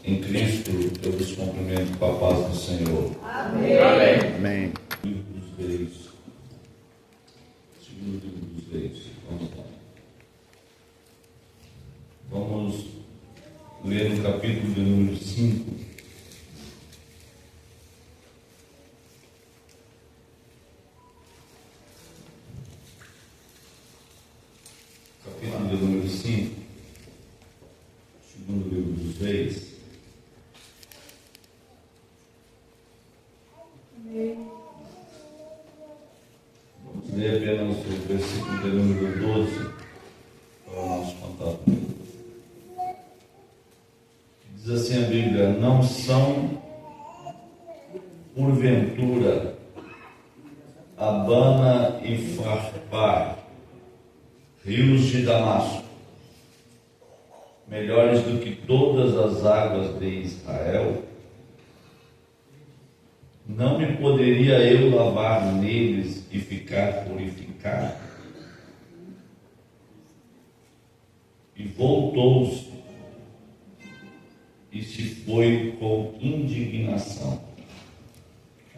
em Cristo, eu vos cumprimento com a paz do Senhor. Amém. Amém. Amém. Livro dos Reis. Segundo livro dos Reis. Vamos lá. Vamos ler no capítulo de número 5. Capítulo de número 5. Segundo livro dos Reis. Vamos ler apenas o versículo de número 12 para o nosso contato. Diz assim a Bíblia: não são, porventura, Abana e Farpar, rios de Damasco, melhores do que todas as águas de Israel? Não me poderia eu lavar neles e ficar purificado? E voltou-se e se foi com indignação.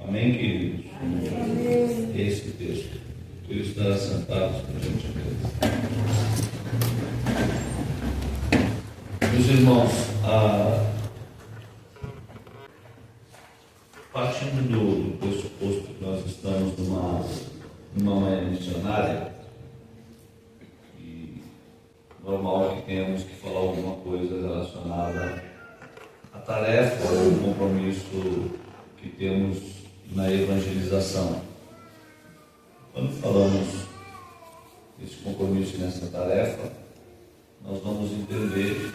Amém, queridos? Amém. Esse texto. Por isso estar sentados para a gente ver. Meus irmãos, partindo do pressuposto que nós estamos numa manhã missionária, e normal que tenhamos que falar alguma coisa relacionada à tarefa ou ao compromisso que temos na evangelização. Quando falamos desse compromisso nessa tarefa, nós vamos entender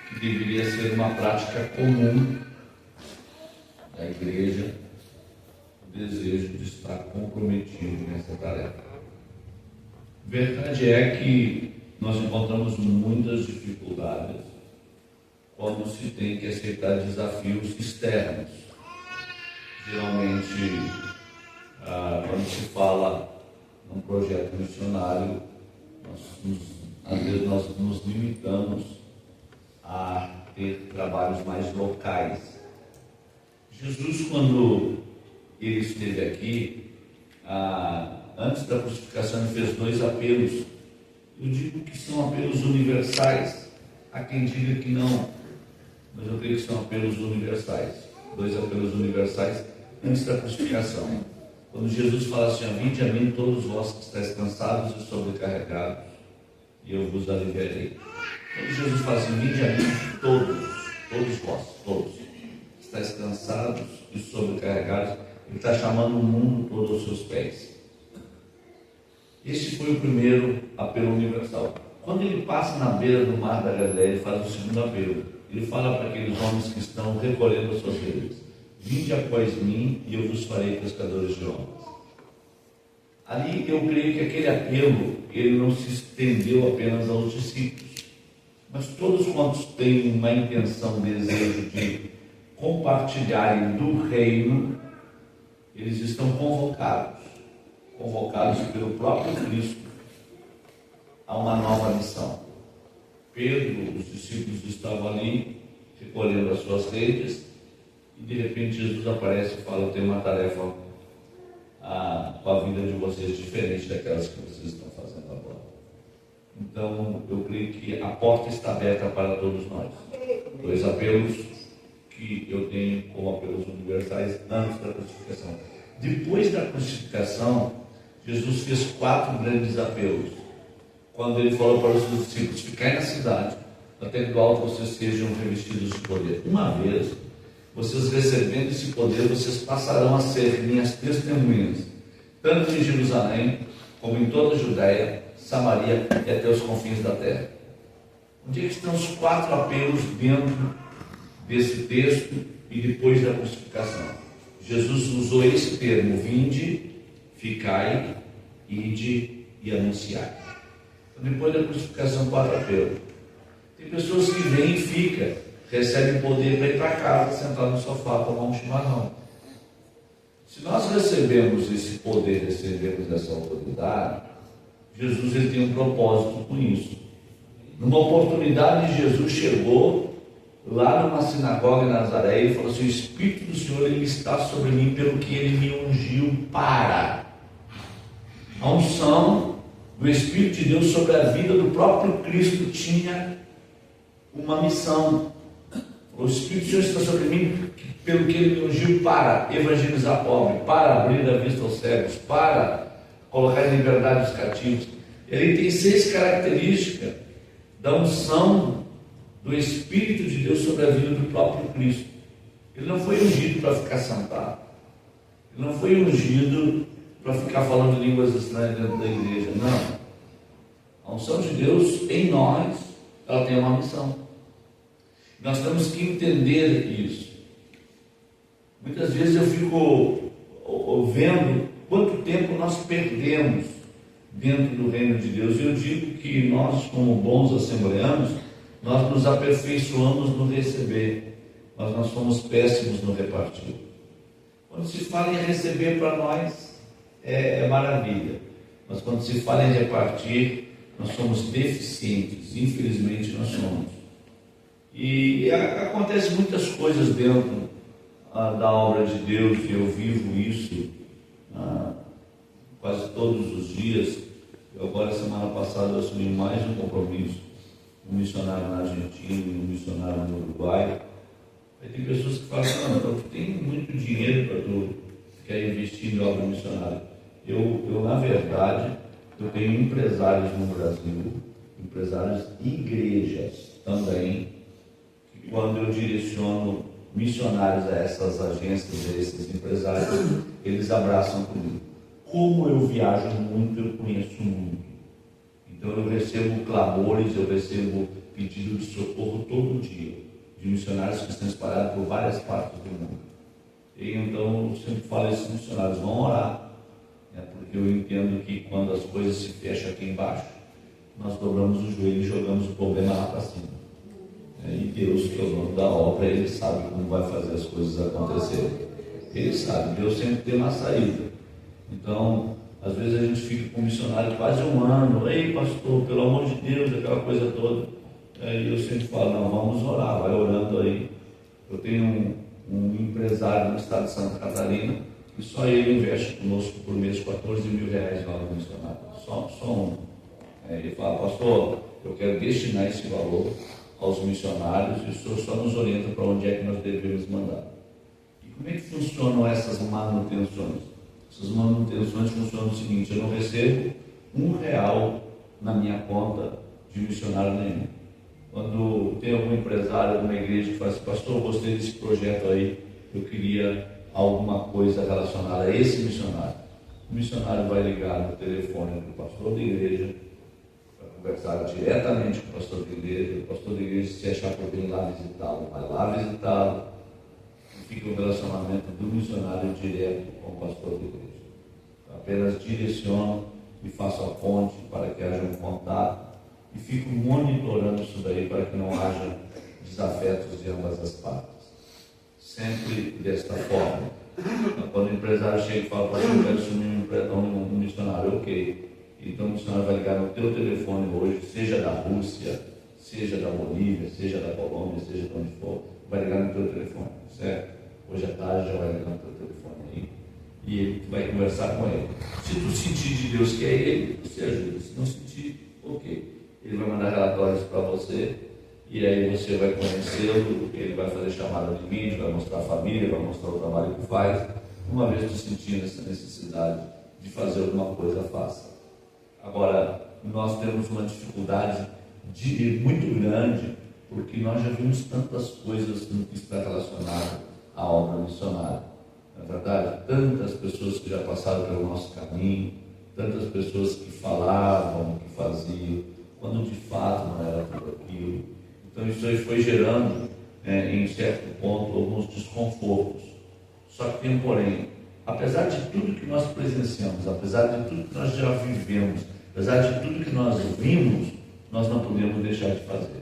que deveria ser uma prática comum da igreja, o desejo de estar comprometido nessa tarefa. Verdade é que nós encontramos muitas dificuldades quando se tem que aceitar desafios externos. Geralmente, quando se fala num projeto missionário, às vezes nós nos limitamos a ter trabalhos mais locais. Jesus, quando ele esteve aqui, antes da crucificação, ele fez 2 apelos. Eu digo que são apelos universais. Há quem diga que não, mas eu creio que são apelos universais. 2 apelos universais antes da crucificação. Quando Jesus fala assim: vinde a mim todos vós que estáis cansados e sobrecarregados, e eu vos aliviarei. Quando Jesus fala assim: vinde a mim todos vós, todos, que estáis cansados e sobrecarregados, ele está chamando o mundo todo aos seus pés. Esse foi o primeiro apelo universal. Quando ele passa na beira do mar da Galileia, ele faz o segundo apelo. Ele fala para aqueles homens que estão recolhendo as suas redes: vinde após mim e eu vos farei pescadores de homens. Ali eu creio que aquele apelo, ele não se estendeu apenas aos discípulos, mas todos quantos têm uma intenção, desejo de compartilharem do reino, eles estão convocados pelo próprio Cristo a uma nova missão. Pedro, os discípulos estavam ali recolhendo as suas redes, e de repente Jesus aparece e fala: eu tenho uma tarefa com a vida de vocês diferente daquelas que vocês estão fazendo agora. Então eu creio que a porta está aberta para todos nós. 2 apelos que eu tenho como apelos universais antes da crucificação. Depois da crucificação, Jesus fez 4 grandes apelos. Quando ele falou para os seus discípulos: ficai na cidade, até que do alto vocês sejam revestidos de poder. Uma vez vocês recebendo esse poder, vocês passarão a ser minhas testemunhas, tanto em Jerusalém, como em toda a Judéia, Samaria e até os confins da terra. Onde é que estão os 4 apelos dentro desse texto e depois da crucificação? Jesus usou esse termo: vinde, ficai, ide e anunciai. Então, depois da crucificação, 4 apelos. Tem pessoas que vêm e ficam, recebem poder para ir para casa, sentar no sofá, tomar um chimarrão. Se nós recebemos esse poder, recebemos essa autoridade, Jesus ele tem um propósito com isso. Numa oportunidade, Jesus chegou lá numa sinagoga em Nazaré, ele falou assim: o Espírito do Senhor, ele está sobre mim, pelo que ele me ungiu para. A unção do Espírito de Deus sobre a vida do próprio Cristo tinha uma missão. O Espírito de Deus está sobre mim, pelo que ele me ungiu para evangelizar pobre, para abrir a vista aos cegos, para colocar em liberdade os cativos. Ele tem 6 características da unção do Espírito de Deus sobre a vida do próprio Cristo. Ele não foi ungido para ficar sentado. Ele não foi ungido para ficar falando línguas estranhas dentro da igreja. Não. A unção de Deus em nós, ela tem uma missão. Nós temos que entender isso. Muitas vezes eu fico vendo quanto tempo nós perdemos dentro do reino de Deus. Eu digo que nós, como bons assembleanos, nós nos aperfeiçoamos no receber, mas nós somos péssimos no repartir. Quando se fala em receber, para nós é maravilha, mas quando se fala em repartir, nós somos deficientes. Infelizmente nós somos. E acontece muitas coisas dentro da obra de Deus, e eu vivo isso quase todos os dias. Agora, semana passada, eu assumi mais um compromisso, um missionário na Argentina e um missionário no Uruguai. Aí tem pessoas que falam: não, então tu tem muito dinheiro para tu ficar investindo em obra missionária. Eu, na verdade, eu tenho empresários no Brasil, empresários e igrejas também, que quando eu direciono missionários a essas agências, a esses empresários, eles abraçam comigo. Como eu viajo muito, eu conheço muito. Então eu recebo clamores, eu recebo pedido de socorro todo dia, de missionários que estão espalhados por várias partes do mundo. E então eu sempre falo a esses missionários: vão orar, porque eu entendo que quando as coisas se fecham aqui embaixo, nós dobramos o joelho e jogamos o problema lá para cima. E Deus, que é o dono da obra, Ele sabe como vai fazer as coisas acontecerem. Ele sabe, Deus sempre tem uma saída. Então, às vezes a gente fica com um missionário quase um ano: ei pastor, pelo amor de Deus, aquela coisa toda. E eu sempre falo: não, vamos orar, vai orando aí. Eu tenho um empresário no estado de Santa Catarina, e só ele investe conosco por mês 14 mil reais em obra missionária. Só um. Ele fala: pastor, eu quero destinar esse valor aos missionários, e o senhor só nos orienta para onde é que nós devemos mandar. E como é que funcionam essas manutenções? Essas manutenções funcionam o seguinte: eu não recebo R$1 na minha conta de missionário nenhum. Quando tem algum empresário, alguma igreja que fala assim: pastor, eu gostei desse projeto aí, eu queria alguma coisa relacionada a esse missionário. O missionário vai ligar no telefone do pastor da igreja, para conversar diretamente com o pastor da igreja. O pastor da igreja, se achar por bem lá visitá-lo, vai lá visitá-lo. Fica o relacionamento do missionário direto com o pastor da igreja. Apenas direciono e faço a ponte para que haja um contato, e fico monitorando isso daí para que não haja desafetos de ambas as partes. Sempre desta forma. Então, quando o empresário chega e fala: pastor, eu quero assumir um missionário, ok. Então o missionário vai ligar no teu telefone hoje, seja da Rússia, seja da Bolívia, seja da Colômbia, seja de onde for, vai ligar no teu telefone, certo? Hoje à tarde já vai ligar no teu telefone aí, e ele vai conversar com ele. Se tu sentir de Deus que é ele, você ajuda. Se não sentir, ok. Ele vai mandar relatórios para você, e aí você vai conhecê-lo, ele vai fazer chamada de vídeo, vai mostrar a família, vai mostrar o trabalho que faz. Uma vez tu sentindo essa necessidade de fazer alguma coisa, faça. Agora, nós temos uma dificuldade muito grande, porque nós já vimos tantas coisas no que está relacionado à obra missionária. Na verdade, tantas pessoas que já passaram pelo nosso caminho, tantas pessoas que falavam, que faziam, quando de fato não era tudo aquilo. Então isso aí foi gerando, em certo ponto, alguns desconfortos. Só que tem um porém: apesar de tudo que nós presenciamos, apesar de tudo que nós já vivemos, apesar de tudo que nós vimos, nós não podemos deixar de fazer.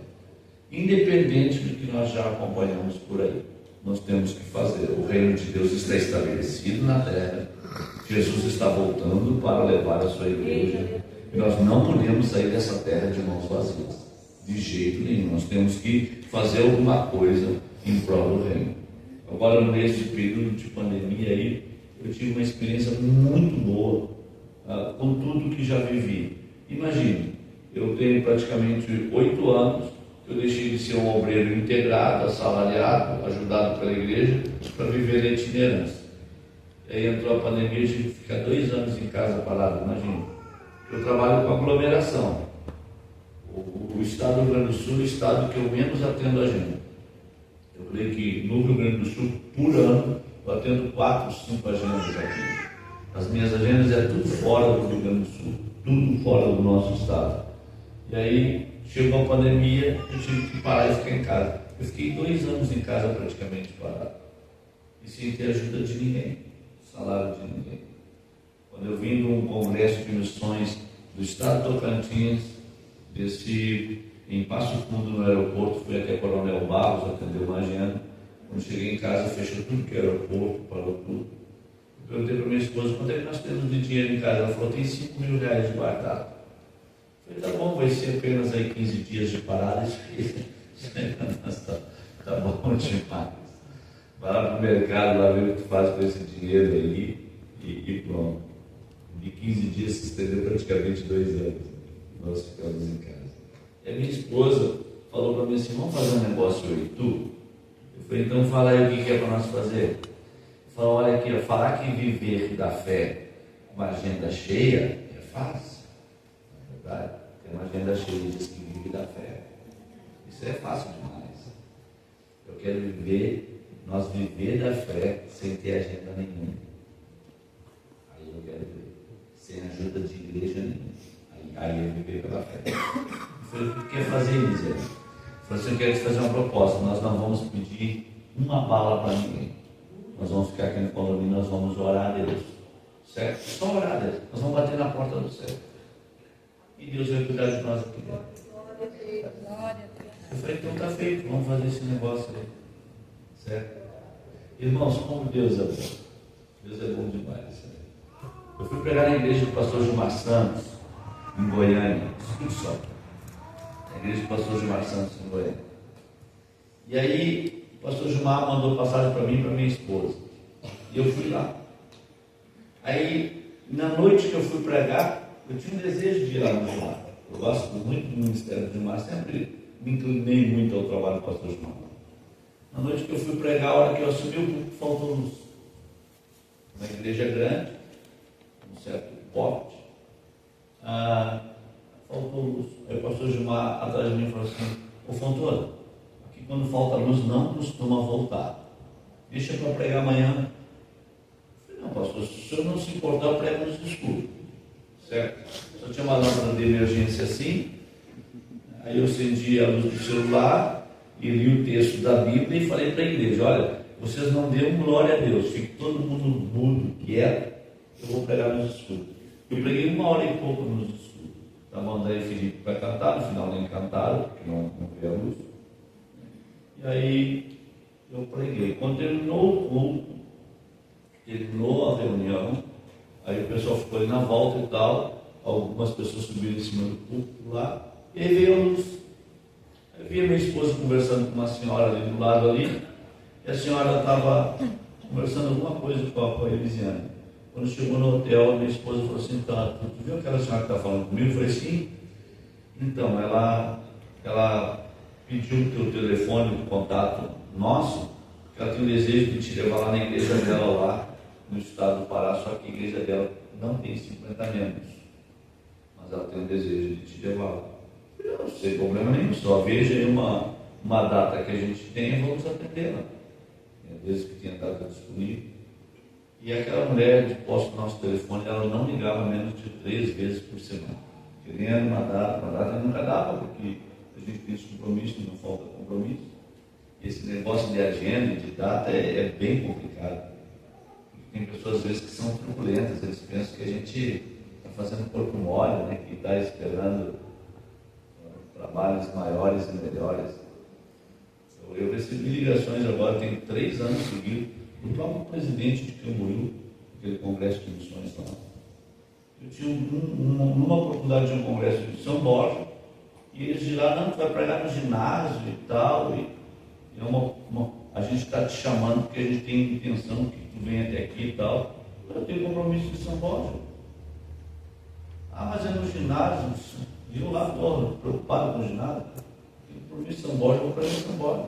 Independente do que nós já acompanhamos por aí, nós temos que fazer. O reino de Deus está estabelecido na terra. Jesus está voltando para levar a sua igreja. E nós não podemos sair dessa terra de mãos vazias. De jeito nenhum. Nós temos que fazer alguma coisa em prol do reino. Agora, nesse período de pandemia aí, eu tive uma experiência muito boa com tudo que já vivi. Imagine, eu tenho praticamente 8 anos que eu deixei de ser um obreiro integrado, assalariado, ajudado pela igreja, para viver a itinerância. E aí entrou a pandemia, eu tive que ficar 2 anos em casa parado, imagine. Eu trabalho com aglomeração. O estado do Rio Grande do Sul é o estado que eu menos atendo agenda. Eu creio que no Rio Grande do Sul, por ano, eu atendo 4, 5 agendas aqui. As minhas agendas é tudo fora do Rio Grande do Sul, tudo fora do nosso estado. E aí chegou a pandemia, eu tive que parar e ficar em casa. Eu fiquei 2 anos em casa praticamente parado. E sem ter ajuda de ninguém, salário de ninguém. Quando eu vim num congresso de missões do estado de Tocantins, desci em Passo Fundo no aeroporto, fui até Coronel Barros, atendeu uma agenda. Quando cheguei em casa, fechou tudo que era aeroporto, parou tudo. Eu perguntei para minha esposa, quanto é que nós temos de dinheiro em casa? Ela falou, tem 5 mil reais guardado. Eu falei, tá bom, vai ser apenas aí 15 dias de parada. Tá bom demais. Vai lá para o mercado, lá ver o que tu faz com esse dinheiro aí e pronto. De 15 dias se estendeu praticamente 2 anos. Nós ficamos em casa. E a minha esposa falou para mim assim, vamos fazer um negócio eu e tu? Eu falei, então fala aí o que é para nós fazer. Ele falou, olha aqui, falar que viver da fé com uma agenda cheia é fácil. Na verdade, tem uma agenda cheia e diz que vive da fé. Isso é fácil demais. Eu quero nós viver da fé sem ter agenda nenhuma. Aí eu quero ver. Sem ajuda de igreja nenhuma. Aí eu viver pela fé. Eu falei, o que quer fazer, Eliseu? Eu falei assim, eu quero te fazer uma proposta. Nós não vamos pedir uma bala para ninguém. Nós vamos ficar aqui no condomínio, nós vamos orar a Deus. Certo? Só orar a Deus. Nós vamos bater na porta do céu. E Deus vai cuidar de nós aqui dentro. Eu falei, então tá feito, vamos fazer esse negócio aí. Certo? Irmãos, como Deus é bom. Deus é bom demais. Eu fui pregar na igreja do pastor Gilmar Santos, em Goiânia. Escute só. A igreja do pastor Gilmar Santos, em Goiânia. E aí, o pastor Gilmar mandou passagem para mim e para minha esposa. E eu fui lá. Aí, na noite que eu fui pregar, eu tinha um desejo de ir lá no Gilmar. Eu gosto muito do ministério do Gilmar, sempre me inclinei muito ao trabalho do pastor Gilmar. Na noite que eu fui pregar, a hora que eu assumi o púlpito, faltou luz. Uma igreja grande, um certo porte, faltou luz. Aí o pastor Gilmar atrás de mim falou assim, ô Fontoura, aqui quando falta luz não costuma voltar. Deixa para pregar amanhã. Eu falei, não pastor, se o senhor não se importar, eu prego no escuro. Certo? Só tinha uma lâmpada de emergência assim, aí eu acendi a luz do celular, e li o texto da Bíblia e falei para a igreja, olha, vocês não dêem glória a Deus, fique todo mundo mudo, quieto, eu vou pregar nos escuros. Eu preguei 1 hora e pouco nos escuros. Estava André e Felipe para cantar, no final nem cantaram, porque não veio a luz. E aí eu preguei. Quando terminou o culto, terminou a reunião, aí o pessoal ficou ali na volta e tal, algumas pessoas subiram em cima do púlpito lá, e aí veio a luz. Eu vi a minha esposa conversando com uma senhora ali do lado ali, e a senhora estava conversando alguma coisa com a Elisiane. Quando chegou no hotel, minha esposa falou assim, tá, tu viu aquela senhora que está falando comigo? Eu falei, sim. Então, ela pediu o teu telefone, o contato nosso, porque ela tem o desejo de te levar lá na igreja dela, lá no estado do Pará, só que a igreja dela não tem 50 membros. Mas ela tem o desejo de te levar lá. Eu não sei problema nenhum, só veja aí uma data que a gente tem e vamos atendê-la. Desde que tinha data disponível. E aquela mulher, de posse do nosso telefone, ela não ligava menos de 3 vezes por semana. Porque nem era uma data nunca dava, porque a gente tem esse compromisso, não falta compromisso. E esse negócio de agenda e de data é bem complicado. Tem pessoas às vezes que são turbulentas, eles pensam que a gente está fazendo corpo mole, né, que está esperando trabalhos maiores e melhores. Eu recebi ligações agora, tem 3 anos seguidos, do próprio presidente de Camboriú, aquele congresso de missões lá. Eu tinha numa oportunidade de um congresso de São Borja, E eles dizem, não, tu vai pregar no ginásio e tal, e a gente está te chamando porque a gente tem intenção que tu venha até aqui e tal. Eu tenho compromisso em São Borja. Mas é no ginásio. E eu lá estou preocupado com o ginásio. Tenho compromisso em São Borja, vou pregar em São Borja.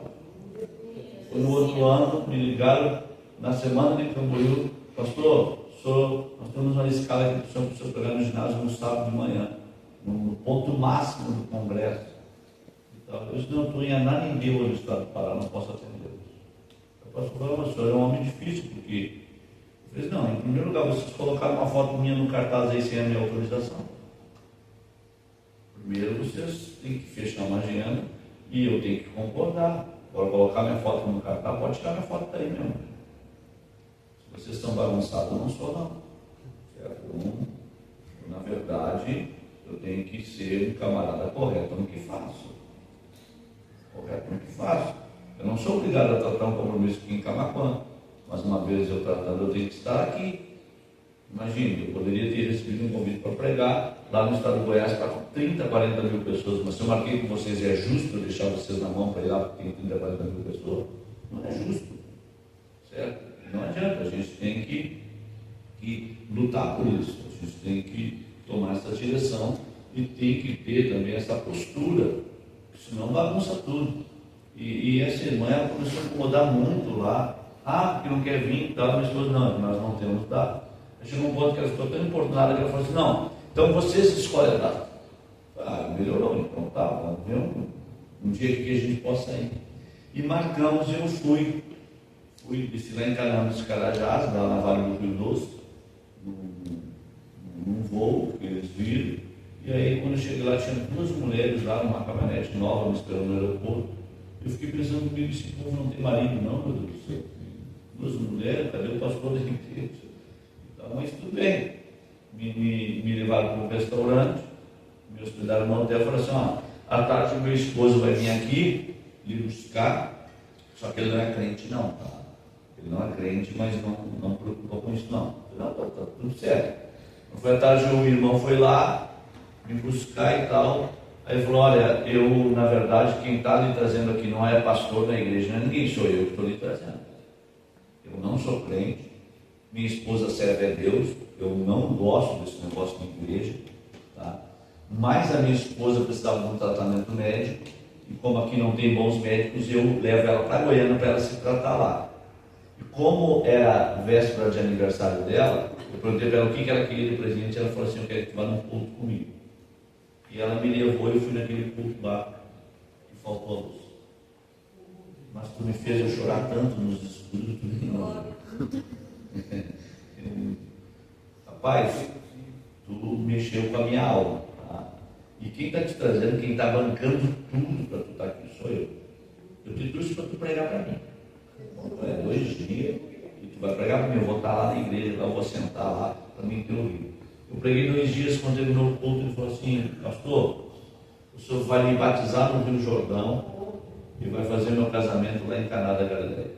Foi no outro ano, me ligaram na semana de Camboriú, pastor, nós temos uma escala que precisa pregar no ginásio no sábado de manhã, no ponto máximo do congresso. Então, eu disse, não estou em Ananindeua no estado do Pará, não posso atender. O pastor falou, mas o senhor é um homem difícil, porque eu falei, não, em primeiro lugar, vocês colocaram uma foto minha no cartaz aí sem a minha autorização. Primeiro, vocês têm que fechar uma agenda e eu tenho que concordar. Agora, colocar minha foto no cartaz, pode tirar minha foto daí mesmo. Se vocês estão bagunçados, eu não sou, não. Certo? Na verdade, eu tenho que ser um camarada correto no que faço. Correto no que faço. Eu não sou obrigado a tratar um compromisso aqui em Camaquã, mas uma vez eu tratando, eu tenho que estar aqui. Imagine, eu poderia ter recebido um convite para pregar lá no estado do Goiás para 30, 40 mil pessoas, mas se eu marquei com vocês, é justo eu deixar vocês na mão para ir lá porque tem 30, 40 mil pessoas? Não é justo. Certo? Não adianta, a gente tem que lutar por isso, a gente tem que tomar essa direção e tem que ter também essa postura, senão bagunça tudo. E essa irmã, ela começou a incomodar muito lá, porque não quer vir e tal, mas falou, não, nós não temos data. Chegou um ponto que ela ficou tão importunada que ela falou assim, não, então vocês escolhem a data. Melhorou, então tá, vamos ver um dia que a gente possa ir. E marcamos, eu fui desci lá em Canamas, Carajás, lá na Vale do Rio Doce, num voo que eles viram, e aí quando eu cheguei lá, tinha 2 mulheres lá numa caminhonete nova, me esperando no aeroporto. Eu fiquei pensando comigo, esse povo não tem marido não, meu Deus do céu. 2 mulheres, cadê o pastor da igreja? Então, mas tudo bem. Me levaram para um restaurante, me hospedaram no hotel e falaram assim, à tarde o meu esposo vai vir aqui lhe buscar, só que ele não é crente não, tá? Ele não é crente, mas não preocupa com isso não. Não, tá tudo certo. Foi à tarde, o irmão foi lá me buscar e tal. Aí ele falou, olha, eu, na verdade, quem está lhe trazendo aqui não é pastor da igreja, não é ninguém, sou eu que estou lhe trazendo. Eu não sou crente, minha esposa serve a Deus, eu não gosto desse negócio de igreja, tá? Mas a minha esposa precisava de um tratamento médico, e como aqui não tem bons médicos, eu levo ela para Goiânia para ela se tratar lá. E como era véspera de aniversário dela, eu perguntei para ela o que ela queria de presente, ela falou assim, eu quero que tu vá num culto comigo. E ela me levou e eu fui naquele culto lá, e faltou a luz. Mas tu me fez eu chorar tanto nos estudos, Rapaz, tu mexeu com a minha alma, tá? E quem está te trazendo, quem está bancando tudo para tu estar aqui, sou eu. Eu te trouxe para tu pregar para mim. É 2 dias e tu vai pregar para mim. Eu vou estar lá na igreja, eu vou sentar lá para mim ter ouvido. Eu preguei 2 dias, quando terminou o culto, ele falou assim, pastor, o senhor vai me batizar no Rio Jordão e vai fazer meu casamento lá em Caná da Galileia.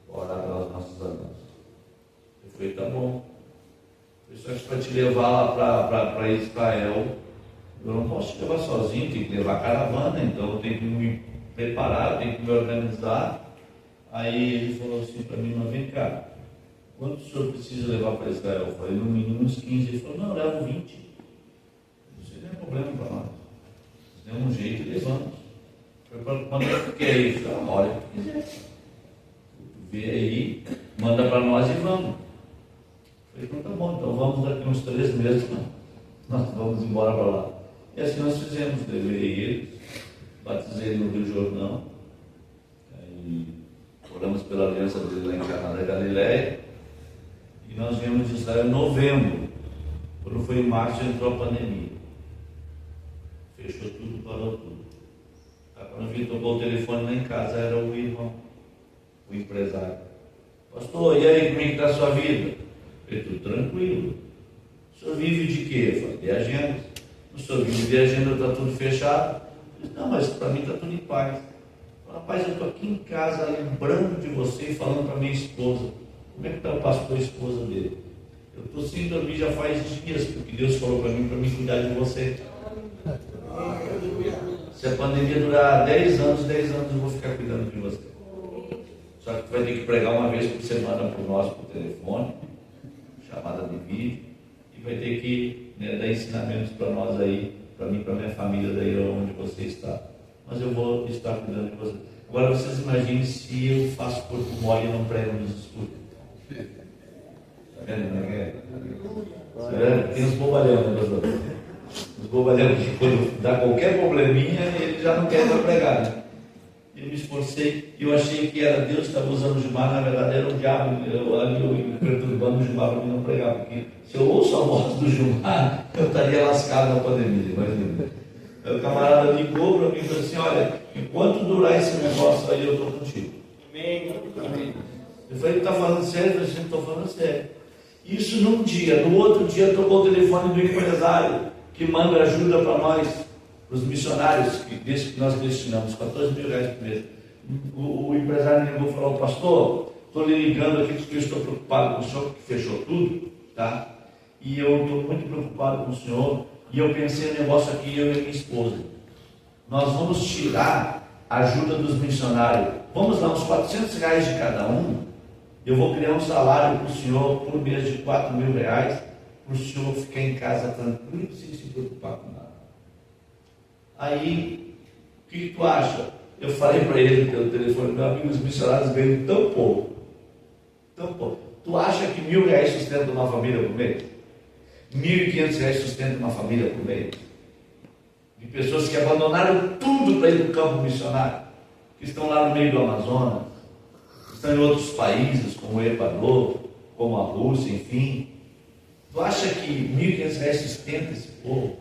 Orar pelas nossas alianças. Eu falei, tá bom. Só que para te levar lá para Israel, eu não posso te levar sozinho, tem que levar caravana, então eu tenho que me preparar, eu tenho que me organizar. Aí ele falou assim para mim, mas vem cá, quanto o senhor precisa levar para Israel? Eu falei, no mínimo uns 15. Ele falou, não, eu levo 20. Isso não é problema para nós. Se der um jeito, levamos. Quando eu quer ir? Eu falei, a hora que tu quiser. Vê aí, manda para nós e vamos. Eu falei, então tá bom, então vamos daqui uns 3 meses, nós vamos embora para lá. E assim nós fizemos, levei ele, batizei ele no Rio Jordão, aí oramos pela aliança dele lá em Caná da Galileia, e nós viemos de Israel em novembro. Quando foi em março, entrou a pandemia. Fechou tudo, parou tudo. Aí, quando ele tocou o telefone lá em casa, era o irmão, o empresário. Pastor, e aí, como é que está a sua vida? Eu falei, tudo tranquilo. O senhor vive de quê? Eu falei, de agenda. O senhor vive de agenda, está tudo fechado? Eu falei, não, mas para mim está tudo em paz. Eu falei, rapaz, eu estou aqui em casa lembrando de você e falando para minha esposa. Como é que está o pastor e a esposa dele? Eu estou sem dormir já faz dias, porque Deus falou para mim cuidar de você. Se a pandemia durar 10 anos eu vou ficar cuidando de você. Só que tu vai ter que pregar uma vez por semana por nós, por telefone, chamada de vídeo, e vai ter que dar ensinamentos para nós aí, para mim, para minha família, daí onde você está. Mas eu vou estar cuidando de você. Agora vocês imaginem se eu faço corpo mole e não prego nos estudos. Está vendo como é? Tá vendo? Tem uns bobalhão, né, pastor? Os bobalhão que quando dá qualquer probleminha, ele já não quer mais pregar, né? Eu me esforcei e eu achei que era Deus que estava usando o Gilmar, na verdade era o diabo, eu perturbando o Gilmar para mim não pregar, porque se eu ouço a voz do Gilmar, eu estaria lascado na pandemia, imagina. O camarada ligou para mim e falou assim: olha, enquanto durar esse negócio aí, eu estou contigo. Amém. Eu falei: está falando sério? Eu falei: estou falando sério. Isso num dia, no outro dia tocou o telefone do empresário que manda ajuda para nós, para os missionários, que nós destinamos R$14 mil por mês. O empresário me ligou e falou: pastor, estou lhe ligando aqui porque eu estou preocupado com o senhor, que fechou tudo, tá? E eu estou muito preocupado com o senhor, e eu pensei no negócio aqui, eu e minha esposa. Nós vamos tirar a ajuda dos missionários, vamos dar uns R$400 de cada um. Eu vou criar um salário para o senhor por mês de R$4 mil, para o senhor ficar em casa tranquilo, sem se preocupar com nada. Aí, o que tu acha? Eu falei para ele pelo telefone: meu amigo, os missionários ganham tão pouco. Tu acha que R$1.000 sustenta uma família por mês? R$1.500 sustenta uma família por mês? De pessoas que abandonaram tudo para ir para o campo missionário, que estão lá no meio do Amazonas, estão em outros países, como o Equador, como a Rússia, enfim. Tu acha que R$1.500 sustenta esse povo?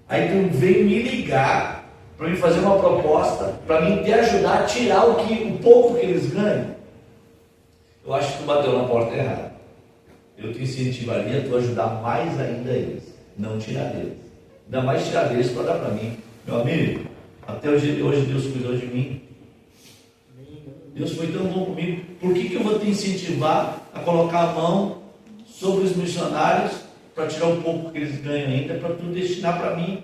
Aí tu veio me ligar para me fazer uma proposta para mim te ajudar a tirar o pouco que eles ganham. Eu acho que tu bateu na porta errada. Eu te incentivaria a tu ajudar mais ainda eles, não tirar deles. Ainda mais tirar deles para dar para mim. Meu amigo, até hoje Deus cuidou de mim. Deus foi tão bom comigo. Por que eu vou te incentivar a colocar a mão sobre os missionários para tirar um pouco que eles ganham ainda, para tu destinar para mim?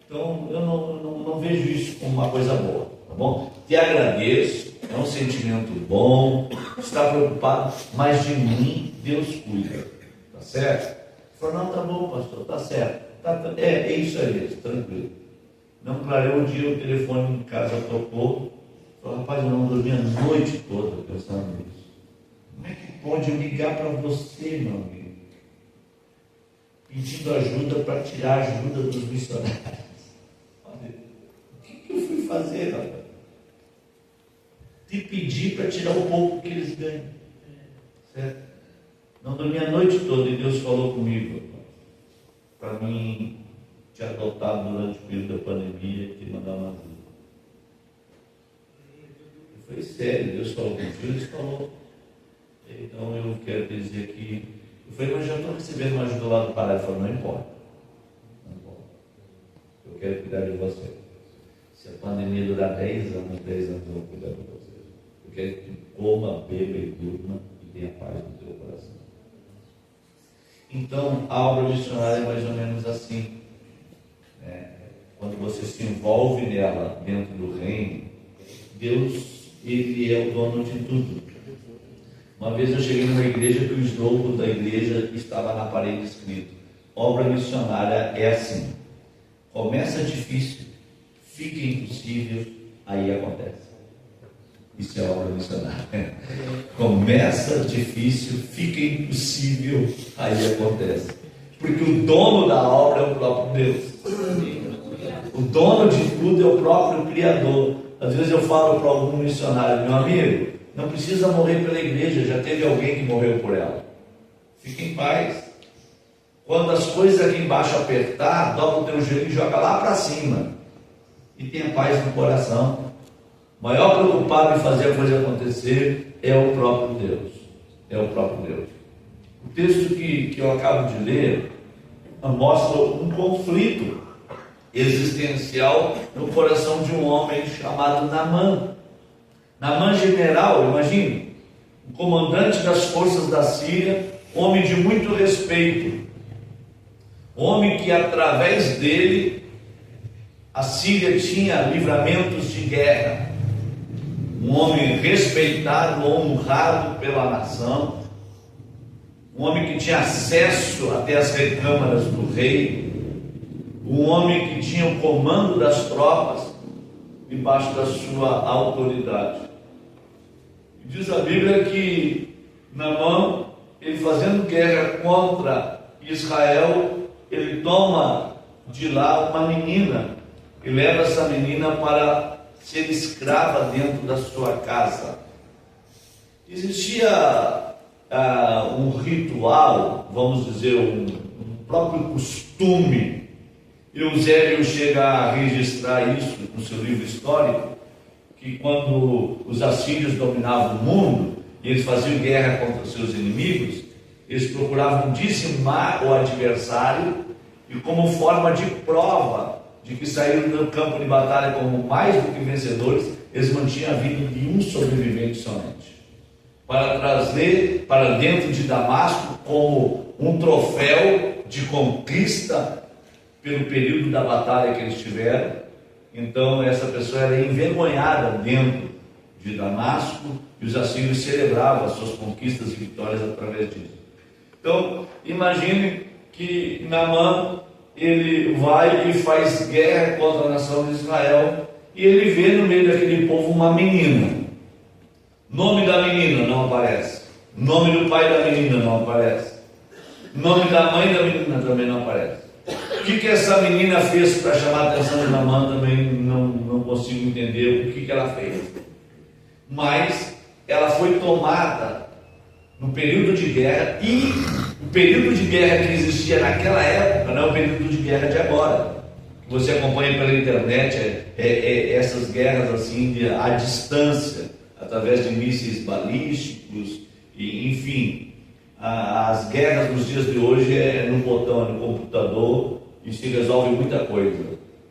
Então eu não vejo isso como uma coisa boa, tá bom? Te agradeço, é um sentimento bom, está preocupado, mas de mim Deus cuida, tá certo? Falou: não, tá bom, pastor, tá certo, é isso aí mesmo, tranquilo. Não clareou o dia, o telefone em casa tocou. Falei: rapaz, eu não dormi a noite toda pensando nisso. Como é que pode eu ligar para você, meu amigo, pedindo ajuda para tirar a ajuda dos missionários? Olha, o que eu fui fazer, rapaz? Te pedir para tirar o pouco que eles ganham, certo? Não dormi a noite toda e Deus falou comigo para mim te adotar durante o período da pandemia e te mandar uma ajuda. Foi sério, Deus falou contigo, Deus falou. Então eu quero te dizer que eu falei: mas já estou recebendo uma ajuda lá do Pará. Ele falou: não importa, eu quero cuidar de você. Se a pandemia durar 10 anos eu vou cuidar de você. Eu quero que tu coma, beba e durma e tenha paz no teu coração. Então a obra missionária é mais ou menos assim, né? Quando você se envolve nela, dentro do reino, Deus, Ele é o dono de tudo. Uma vez eu cheguei numa igreja que o slogan da igreja estava na parede escrito: obra missionária é assim, começa difícil, fica impossível, aí acontece. Isso é obra missionária. Começa difícil, fica impossível, aí acontece. Porque o dono da obra é o próprio Deus. O dono de tudo é o próprio Criador. Às vezes eu falo para algum missionário: meu amigo, não precisa morrer pela igreja, já teve alguém que morreu por ela. Fique em paz. Quando as coisas aqui embaixo apertar, dobra o teu joelho e joga lá para cima. E tenha paz no coração. O maior preocupado em fazer a coisa acontecer é o próprio Deus. É o próprio Deus. O texto que eu acabo de ler mostra um conflito existencial no coração de um homem chamado Naamã. Naamã, general, imagine, o comandante das forças da Síria, homem de muito respeito, homem que através dele A Síria tinha livramentos de guerra. Um homem respeitado, honrado pela nação, um homem que tinha acesso até as recâmaras do rei, um homem que tinha o comando das tropas debaixo da sua autoridade. E diz a Bíblia que Naamã, ele fazendo guerra contra Israel, ele toma de lá uma menina e leva essa menina para ser escrava dentro da sua casa. Existia um ritual, vamos dizer, um próprio costume. Eusébio chega a registrar isso no seu livro histórico, que quando os assírios dominavam o mundo e eles faziam guerra contra os seus inimigos, eles procuravam dizimar o adversário, e como forma de prova de que saíram do campo de batalha como mais do que vencedores, eles mantinham a vida de um sobrevivente somente, para trazer para dentro de Damasco como um troféu de conquista pelo período da batalha que eles tiveram. Então essa pessoa era envergonhada dentro de Damasco, e os assírios celebravam as suas conquistas e vitórias através disso. Então imagine que Naamã, ele vai e faz guerra contra a nação de Israel, e ele vê no meio daquele povo uma menina. Nome da menina não aparece, nome do pai da menina não aparece, nome da mãe da menina também não aparece. O que essa menina fez para chamar a atenção de Naamã também não consigo entender o que ela fez. Mas ela foi tomada no período de guerra, e o período de guerra que existia naquela época não é o período de guerra de agora. Você acompanha pela internet essas guerras assim à distância, através de mísseis balísticos, e, enfim, as guerras dos dias de hoje é no botão, no computador, e se resolve muita coisa.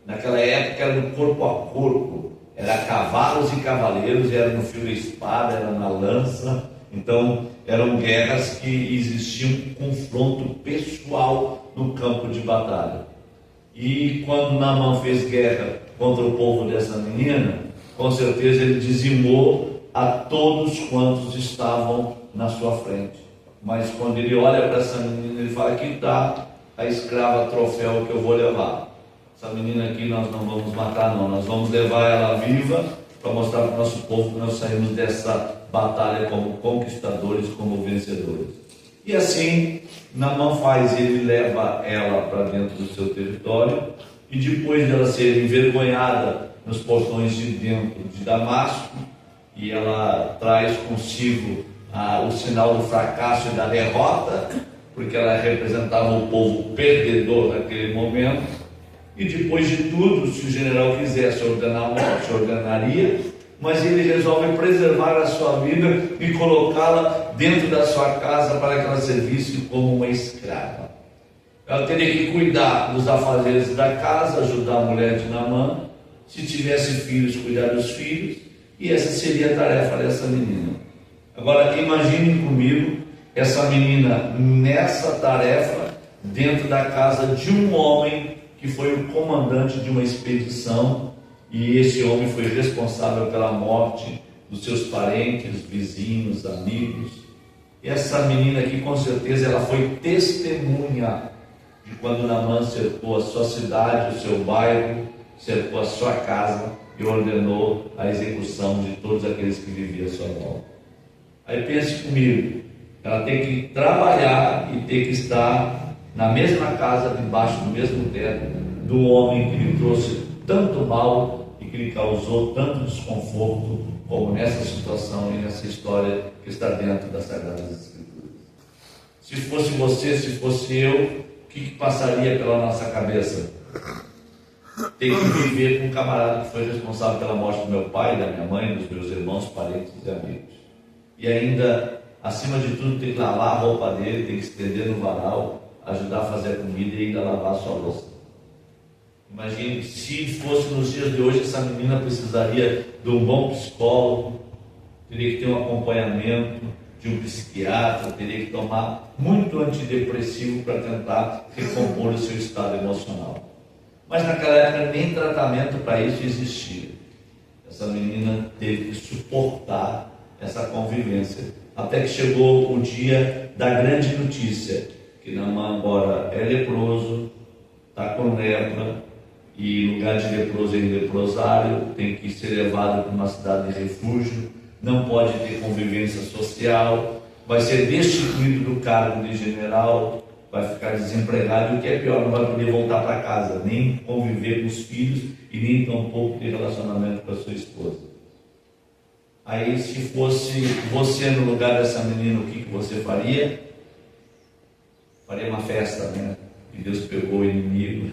Naquela época era no corpo a corpo, era cavalos e cavaleiros, era no fio da espada, era na lança. Então eram guerras que existiam um confronto pessoal no campo de batalha. E quando Naamã fez guerra contra o povo dessa menina, com certeza ele dizimou a todos quantos estavam na sua frente. Mas quando ele olha para essa menina, ele fala: aqui está a escrava troféu que eu vou levar. Essa menina aqui nós não vamos matar não, nós vamos levar ela viva para mostrar para o nosso povo que nós saímos dessa batalha como conquistadores, como vencedores. E assim Naamã faz, ele leva ela para dentro do seu território, e depois dela ser envergonhada nos portões de dentro de Damasco, e ela traz consigo o sinal do fracasso e da derrota, porque ela representava o povo perdedor naquele momento. E depois de tudo, se o general quisesse ordenar a morte, ordenaria, mas ele resolve preservar a sua vida e colocá-la dentro da sua casa para que ela servisse como uma escrava. Ela teria que cuidar dos afazeres da casa, ajudar a mulher de Naamã, se tivesse filhos, cuidar dos filhos, e essa seria a tarefa dessa menina. Agora imaginem comigo essa menina nessa tarefa dentro da casa de um homem que foi o comandante de uma expedição, e esse homem foi responsável pela morte dos seus parentes, vizinhos, amigos. E essa menina aqui, com certeza, ela foi testemunha de quando Naamã cercou a sua cidade, o seu bairro, cercou a sua casa e ordenou a execução de todos aqueles que viviam à sua volta. Aí pense comigo, ela tem que trabalhar e tem que estar na mesma casa, debaixo do mesmo teto, do homem que lhe trouxe tanto mal e que lhe causou tanto desconforto, como nessa situação e nessa história que está dentro das Sagradas Escrituras. Se fosse você, se fosse eu, o que passaria pela nossa cabeça? Ter que viver com um camarada que foi responsável pela morte do meu pai, da minha mãe, dos meus irmãos, parentes e amigos. E ainda, acima de tudo, ter que lavar a roupa dele, ter que estender no varal, ajudar a fazer a comida e ainda lavar a sua louça. Imagine, se fosse nos dias de hoje, essa menina precisaria de um bom psicólogo, teria que ter um acompanhamento de um psiquiatra, teria que tomar muito antidepressivo para tentar recompor o seu estado emocional. Mas naquela época nem tratamento para isso existia. Essa menina teve que suportar essa convivência, até que chegou o dia da grande notícia, que Naamã agora é leproso, está com lepra, e em lugar de leproso em leprosário, tem que ser levado para uma cidade de refúgio, não pode ter convivência social, vai ser destituído do cargo de general, vai ficar desempregado, e o que é pior, não vai poder voltar para casa, nem conviver com os filhos e nem tampouco ter relacionamento com a sua esposa. Aí, se fosse você no lugar dessa menina, o que você faria? Faria uma festa, né? E Deus pegou o inimigo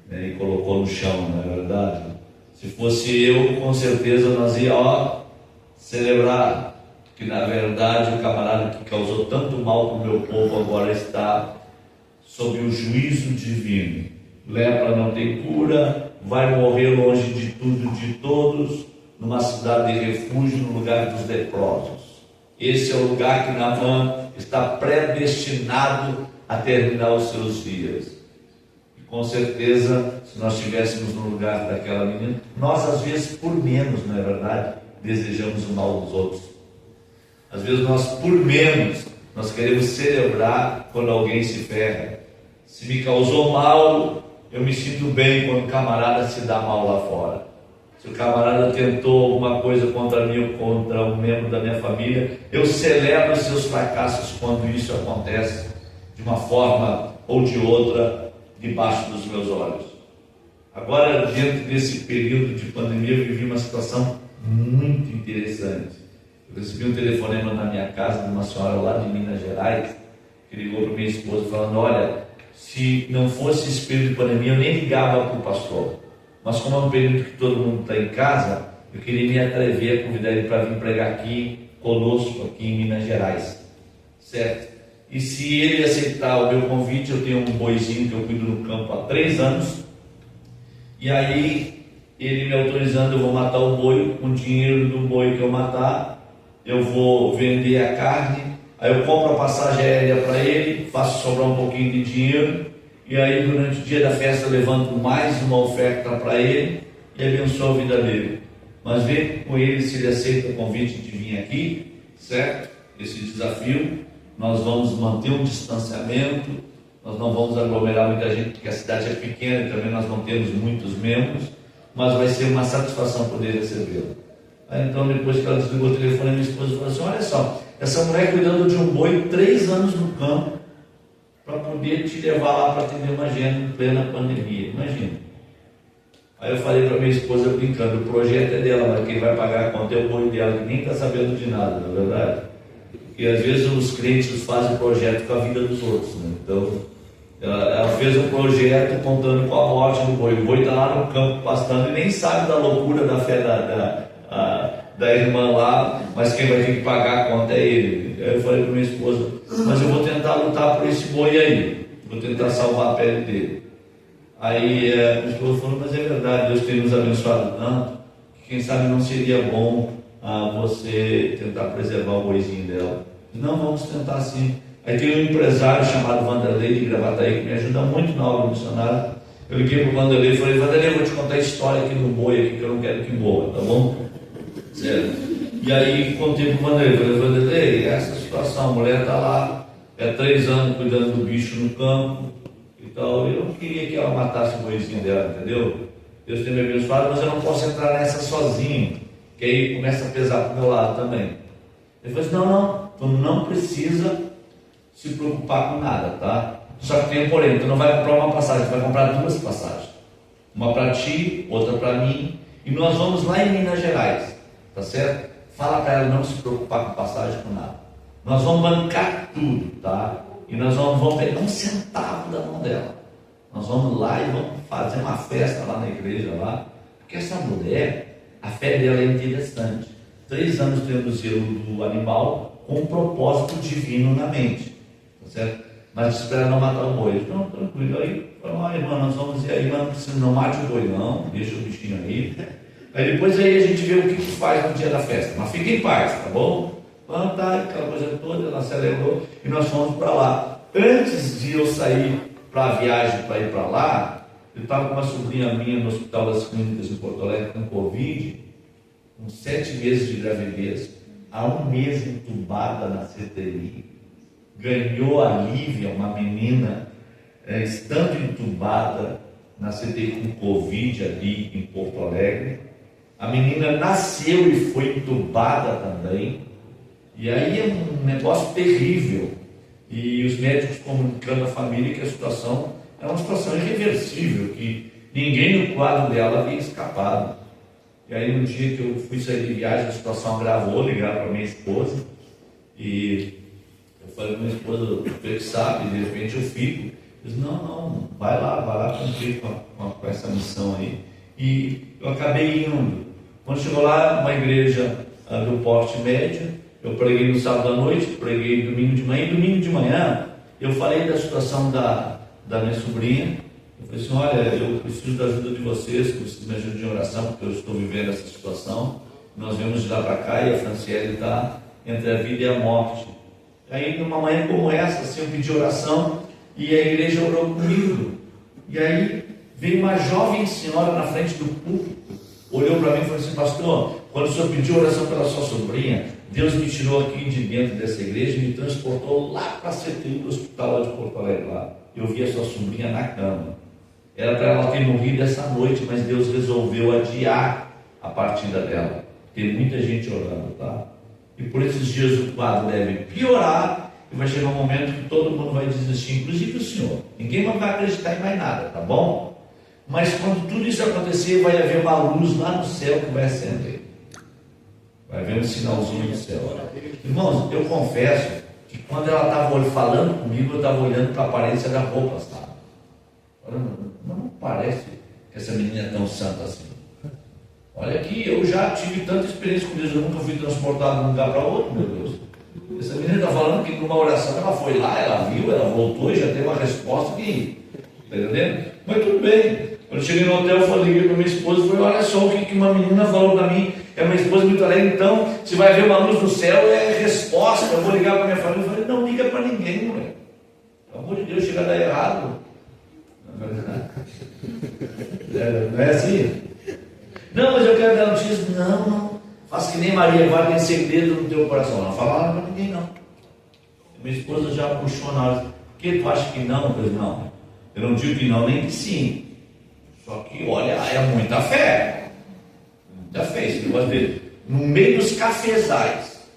né? E colocou no chão, não é verdade? Se fosse eu, com certeza nós ia celebrar que na verdade o camarada que causou tanto mal para o meu povo agora está sob o juízo divino. Lepra não tem cura, vai morrer longe de tudo e de todos, numa cidade de refúgio, no lugar dos leprosos. Esse é o lugar que Naamã está predestinado a terminar os seus dias. E com certeza, se nós estivéssemos no lugar daquela menina, nós às vezes por menos, não é verdade, desejamos o mal dos outros. Às vezes nós por menos, nós queremos celebrar quando alguém se ferra. Se me causou mal, eu me sinto bem quando o camarada se dá mal lá fora. Se o camarada tentou alguma coisa contra mim ou contra um membro da minha família, eu celebro os seus fracassos quando isso acontece de uma forma ou de outra debaixo dos meus olhos. Agora, dentro desse período de pandemia, eu vivi uma situação muito interessante. Eu recebi um telefonema na minha casa de uma senhora lá de Minas Gerais, que ligou para minha esposa falando: olha, se não fosse esse período de pandemia, eu nem ligava para o pastor. Mas como é um período que todo mundo está em casa, eu queria me atrever a convidar ele para vir pregar aqui conosco, aqui em Minas Gerais. Certo? E se ele aceitar o meu convite, eu tenho um boizinho que eu cuido no campo há 3 anos. E aí, ele me autorizando, eu vou matar o boi, com o dinheiro do boi que eu matar, eu vou vender a carne, aí eu compro a passagem aérea para ele, faço sobrar um pouquinho de dinheiro, e aí durante o dia da festa eu levanto mais uma oferta para ele e abençoo a vida dele. Mas vê com ele se ele aceita o convite de vir aqui, certo? Esse desafio, nós vamos manter um distanciamento, nós não vamos aglomerar muita gente, porque a cidade é pequena e também nós não temos muitos membros, mas vai ser uma satisfação poder recebê-lo. Aí então, depois que ela desligou o telefone, minha esposa falou assim: olha só, essa mulher cuidando de um boi 3 anos no campo, para poder te levar lá para atender uma agenda em plena pandemia, imagina. Aí eu falei para minha esposa brincando: o projeto é dela, mas quem vai pagar a conta é o boi dela, que nem está sabendo de nada, não é verdade? Porque às vezes os crentes fazem projeto com a vida dos outros, né? Então, ela fez um projeto contando com a morte do boi. O boi está lá no campo pastando e nem sabe da loucura da fé da irmã lá, mas quem vai ter que pagar a conta é ele. Aí eu falei para minha esposa: mas eu vou tentar lutar por esse boi aí, vou tentar salvar a pele dele. Aí minha esposa falou: mas é verdade, Deus tem nos abençoado tanto, que quem sabe não seria bom você tentar preservar o boizinho dela. Não, vamos tentar sim. Aí tem um empresário chamado Vanderlei de Gravataí, que me ajuda muito na obra missionária. Eu liguei para o Vanderlei e falei: Vanderlei, eu vou te contar a história aqui do boi, aqui, que eu não quero que morra, tá bom? Certo? E aí contei para o Vanderlei, falei: Vanderlei, essa situação, a mulher está lá, 3 anos cuidando do bicho no campo e tal, eu não queria que ela matasse o boizinho dela, entendeu? Deus tem me abençoado, mas eu não posso entrar nessa sozinho, que aí começa a pesar para o meu lado também. Ele falou assim: não, tu não precisa se preocupar com nada, tá? Só que tem um porém, tu não vai comprar uma passagem, tu vai comprar 2 passagens, uma para ti, outra para mim, e nós vamos lá em Minas Gerais, tá certo? Fala para ela não se preocupar com passagem, com nada. Nós vamos bancar tudo, tá? E nós vamos pegar 1 centavo da mão dela. Nós vamos lá e vamos fazer uma festa lá na igreja lá, porque essa mulher, a fé dela é interessante. 3 anos tendo o zelo do animal com um propósito divino na mente, tá certo? Mas espera não matar o boi. Então, tranquilo. Aí falou: irmã, nós vamos ir aí, mas não precisa, não mate o boi não, deixa o bichinho aí. Aí depois aí a gente vê o que faz no dia da festa, mas fique em paz, tá bom? Então tá, aquela coisa toda, ela celebrou e nós fomos para lá. Antes de eu sair para a viagem para ir para lá, Eu estava com uma sobrinha minha no Hospital das Clínicas em Porto Alegre com Covid, com 7 meses de gravidez, há 1 mês entubada na CTI. Ganhou a Lívia, uma menina, estando entubada na CTI com Covid ali em Porto Alegre. A menina nasceu e foi entubada também. E aí é um negócio terrível. E os médicos comunicando à família que a situação é uma situação irreversível, que ninguém no quadro dela havia escapado. E aí no dia que eu fui sair de viagem, a situação agravou, ligaram para minha esposa. E eu falei para minha esposa, você que sabe, de repente eu fico. Eu disse, não, vai lá cumprir com essa missão aí. E eu acabei indo. Quando chegou lá, uma igreja do porte médio, eu preguei no sábado à noite, preguei domingo de manhã, e domingo de manhã eu falei da situação da minha sobrinha. Eu falei assim, olha, eu preciso da ajuda de vocês, preciso me ajudar em oração, porque eu estou vivendo essa situação. Nós viemos de lá para cá e a Franciele está entre a vida e a morte. Aí numa manhã como essa, assim, eu pedi oração e a igreja orou comigo. E aí veio uma jovem senhora na frente do púlpito, olhou para mim e falou assim, pastor, quando o senhor pediu oração pela sua sobrinha, Deus me tirou aqui de dentro dessa igreja e me transportou lá para a CTI do hospital lá de Porto Alegre. Lá. Eu vi a sua sobrinha na cama. Era para ela ter morrido essa noite, mas Deus resolveu adiar a partida dela. Tem muita gente orando, tá? E por esses dias o quadro deve piorar e vai chegar um momento que todo mundo vai desistir, inclusive o senhor. Ninguém vai acreditar em mais nada, tá bom? Mas quando tudo isso acontecer, vai haver uma luz lá no céu que vai acender. Vai haver um sinalzinho no céu. Irmãos, eu confesso que quando ela estava falando comigo, eu estava olhando para a aparência da roupa, sabe? Não parece que essa menina é tão santa assim. Olha aqui, eu já tive tanta experiência com Deus, eu nunca fui transportado de um lugar para outro, meu Deus. Essa menina está falando que numa oração ela foi lá, ela viu, ela voltou e já teve uma resposta que... Está entendendo? Mas tudo bem. Quando eu cheguei no hotel, eu liguei para minha esposa e falei, olha só o que uma menina falou para mim. É uma esposa muito alegre, então, se vai ver uma luz no céu, é resposta. Eu vou ligar para minha família. Eu falei, não liga para ninguém, mulher. Pelo amor de Deus, chega a dar errado. Não é assim? Não, mas eu quero dar notícia. Não. Faça que nem Maria, guarda em segredo no teu coração. Não fala nada para ninguém, não. Minha esposa já puxou na hora. Por que tu acha que não? Eu falei, não. Eu não digo que não, nem que sim. Só que, olha, é muita fé. Já fez, você pode ver, no meio dos cafezais,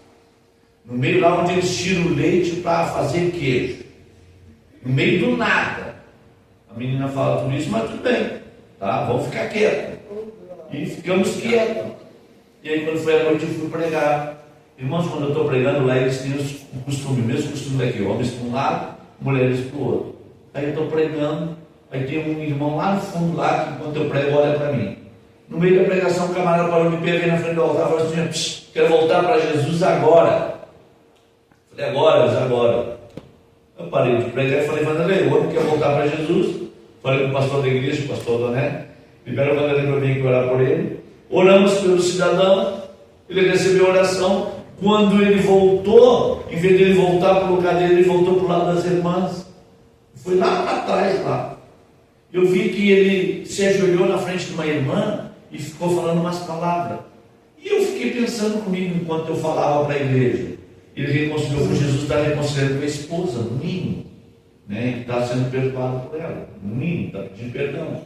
no meio lá onde eles tiram o leite para fazer queijo, no meio do nada, a menina fala tudo isso, mas tudo bem, tá? Vamos ficar quietos. E ficamos quietos. E aí quando foi à noite eu fui pregar. Irmãos, quando eu estou pregando lá, eles têm o costume, o mesmo costume daqui, homens para um lado, mulheres para o outro. Aí eu estou pregando, aí tem um irmão lá no fundo lá, que enquanto eu prego olha para mim. No meio da pregação, o camarada parou de pé, veio na frente do altar e falou assim, quero voltar para Jesus agora. Falei, agora. Eu parei de pregar e falei, Vanderlei, o homem quer voltar para Jesus. Falei com o pastor da igreja, o pastor Doné, libera o Vanderlei para vir orar por ele. Oramos pelo cidadão, ele recebeu a oração. Quando ele voltou, em vez de ele voltar para o lugar dele, ele voltou para o lado das irmãs. Foi lá para trás, lá. Eu vi que ele se ajoelhou na frente de uma irmã e ficou falando umas palavras. E eu fiquei pensando comigo enquanto eu falava para a igreja. Ele reconciliou com Jesus, está reconciliando com a esposa, no mínimo. Né? Está sendo perdoado por ela, no mínimo, está pedindo perdão.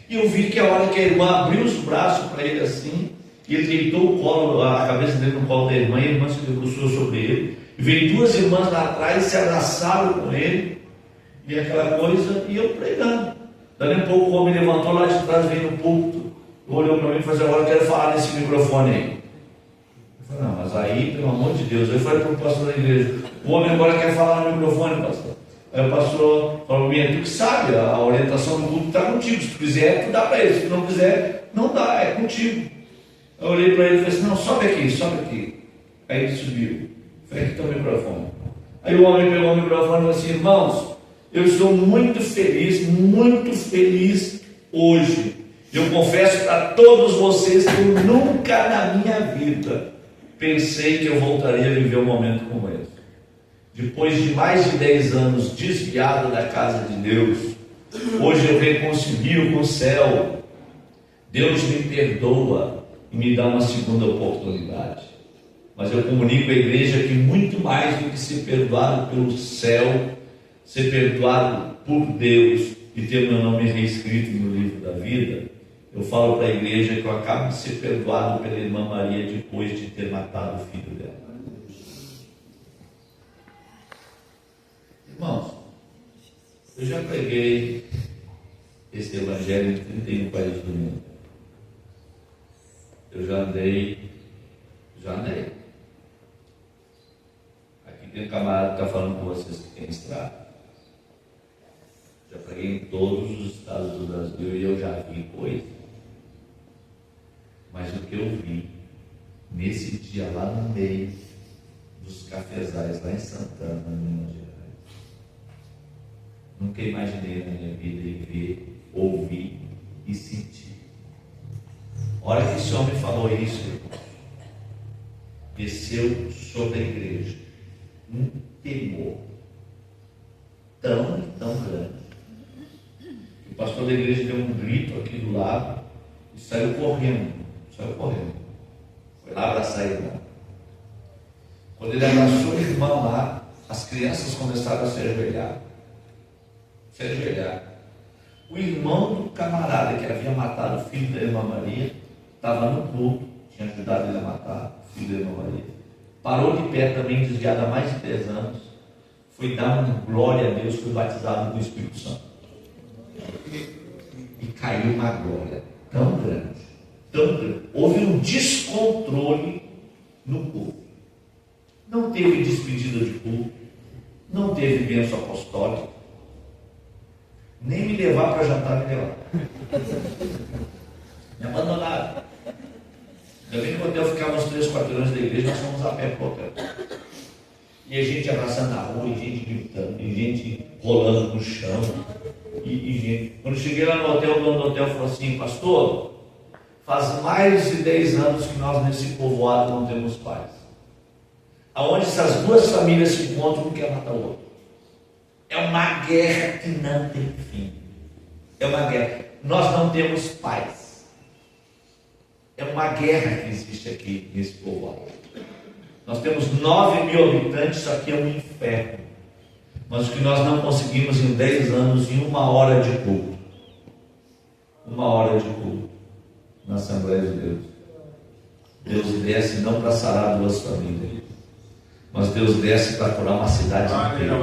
E eu vi que a hora que a irmã abriu os braços para ele assim, e ele deitou o colo, a cabeça dele no colo da irmã, e a irmã se debruçou sobre ele. E veio 2 irmãs lá atrás, se abraçaram com ele, e aquela coisa, e eu pregando. Daí um pouco o homem levantou lá de trás, veio no púlpito, olhou para mim e falou assim, agora eu quero falar nesse microfone aí. Eu falei, não, mas aí, pelo amor de Deus, eu falei para o pastor da igreja, o homem agora quer falar no microfone, pastor. Aí o pastor falou, tu que sabe, a orientação do culto está contigo, se tu quiser, tu dá para ele, se tu não quiser, não dá, é contigo. Eu olhei para ele e falei assim, não, sobe aqui. Aí ele subiu, falei, aqui está o microfone. Aí o homem pegou o microfone e falou assim, irmãos, eu estou muito feliz hoje. Eu confesso para todos vocês que eu nunca na minha vida pensei que eu voltaria a viver um momento como esse. Depois de mais de 10 anos desviado da casa de Deus, Hoje eu reconcilio com o céu. Deus me perdoa e me dá uma segunda oportunidade. Mas eu comunico à igreja que muito mais do que ser perdoado pelo céu, ser perdoado por Deus e ter meu nome reescrito no livro da vida, eu falo para a igreja que eu acabo de ser perdoado pela irmã Maria depois de ter matado o filho dela. Irmãos, eu já preguei esse evangelho em 31 países do mundo. Eu já andei. Aqui tem um camarada que está falando com vocês que tem estrada. Já preguei em todos os estados do Brasil e eu já vi coisa. Mas o que eu vi nesse dia lá no meio dos cafezais, lá em Santana, Minas Gerais, nunca imaginei na minha vida em ver, ouvir e sentir. A hora que esse homem falou isso, desceu sobre a igreja um temor tão grande que o pastor da igreja deu um grito aqui do lado e saiu correndo. Foi lá abraçar a irmã. Quando ele abraçou o irmão lá, as crianças começaram a se ajoelhar. O irmão do camarada que havia matado o filho da irmã Maria estava no culto, tinha ajudado ele a matar o filho da irmã Maria. Parou de pé também, desviado há mais de 10 anos. Foi dar uma glória a Deus, foi batizado no Espírito Santo. E caiu uma glória tão grande. Houve um descontrole no culto. Não teve despedida de culto, não teve bênção apostólica, nem me levar para jantar, me levar. Me abandonaram. Ainda bem que o hotel ficava uns 3, 4 anos da igreja, nós fomos a pé para o hotel. E a gente abraçando na rua, e gente gritando, e gente rolando no chão. E gente. Quando cheguei lá no hotel, o dono do hotel falou assim: pastor, faz mais de 10 anos que nós nesse povoado não temos paz. Aonde essas duas famílias se encontram, um quer matar o outro. É uma guerra que não tem fim. É uma guerra. Nós não temos paz. É uma guerra que existe aqui nesse povoado. Nós temos 9.000 habitantes, isso aqui é um inferno. Mas o que nós não conseguimos em 10 anos, em 1 hora de culto. 1 hora de culto na Assembleia de Deus. Deus desce não para sarar 2 famílias, mas Deus desce para curar uma cidade inteira.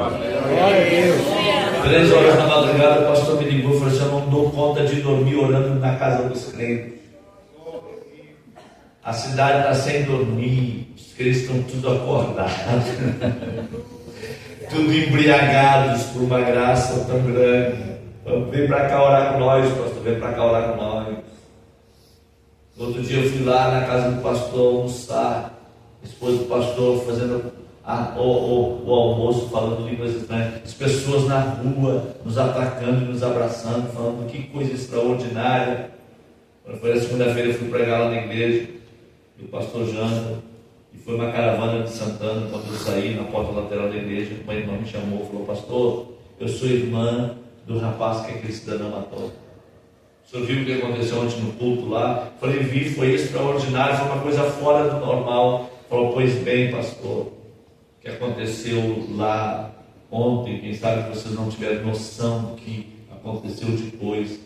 3 horas da madrugada, o pastor me ligou e falou assim: eu não dou conta de dormir orando na casa dos crentes. A cidade está sem dormir, os crentes estão tudo acordados, tudo embriagados por uma graça tão grande. Vem para cá orar com nós, pastor, vem para cá orar com nós. Outro dia eu fui lá na casa do pastor almoçar, a esposa do pastor fazendo o almoço, falando línguas estranhas, as pessoas na rua nos atacando e nos abraçando, falando que coisa extraordinária. Quando foi na segunda-feira, eu fui pregar lá na igreja do pastor Janta, e foi uma caravana de Santana. Quando eu saí na porta lateral da igreja, uma irmã me chamou e falou: pastor, eu sou irmã do rapaz que aquele cidadão matou. O senhor viu o que aconteceu ontem no culto lá? Eu falei: vi, foi extraordinário, foi uma coisa fora do normal. Falou: pois bem, pastor, o que aconteceu lá ontem, quem sabe vocês não tiveram noção do que aconteceu depois,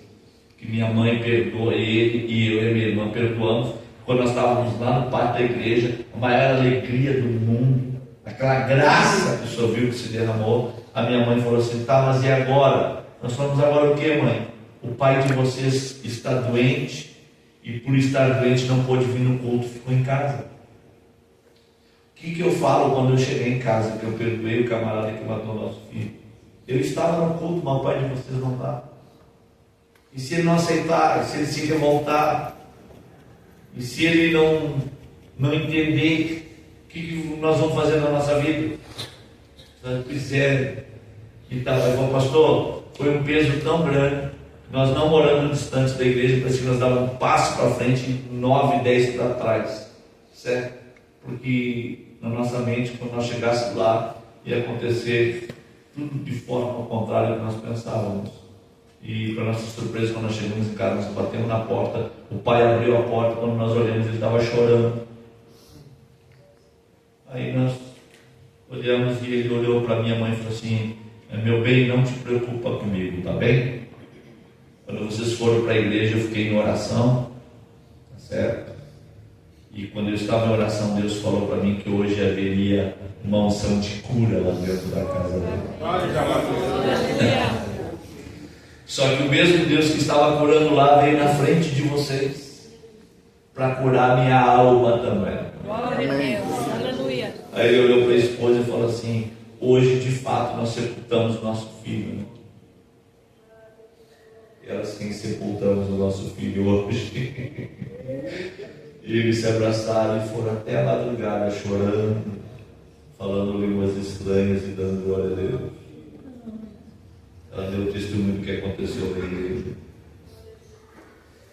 que minha mãe perdoou ele e eu e minha irmã perdoamos. Quando nós estávamos lá no pátio da igreja, a maior alegria do mundo, aquela graça que o senhor viu que se derramou, a minha mãe falou assim: tá, mas e agora? Nós falamos: agora o que, mãe? O pai de vocês está doente e por estar doente não pôde vir no culto, ficou em casa. O que eu falo quando eu cheguei em casa, que eu perdoei o camarada que matou nosso filho? Eu estava no culto, mas o pai de vocês não está. E se ele não aceitar, se ele se revoltar, e se ele não entender, o que nós vamos fazer na nossa vida? Se nós quiserem. Então, eu vou: pastor, foi um peso tão grande, nós não moramos distante da igreja, parece que nós dávamos um passo para frente, 9, 10 para trás, certo? Porque na nossa mente, quando nós chegássemos lá, ia acontecer tudo de forma ao contrário do que nós pensávamos. E para nossa surpresa, quando nós chegamos em casa, nós batemos na porta, o pai abriu a porta, quando nós olhamos, ele estava chorando. Aí nós olhamos e ele olhou para minha mãe e falou assim: meu bem, não te preocupa comigo, tá bem? Quando vocês foram para a igreja, eu fiquei em oração, tá certo? E quando eu estava em oração, Deus falou para mim que hoje haveria uma unção de cura lá dentro da casa dele. Só que o mesmo Deus que estava curando lá veio na frente de vocês para curar minha alma também. Glória a Deus. Aleluia. Aí ele olhou para a esposa e falou assim: hoje de fato nós sepultamos nosso filho. E ela assim: sepultamos o nosso filho hoje. E eles se abraçaram e foram até a madrugada chorando, falando línguas estranhas e dando glória a Deus. Ela deu testemunho do que aconteceu na igreja.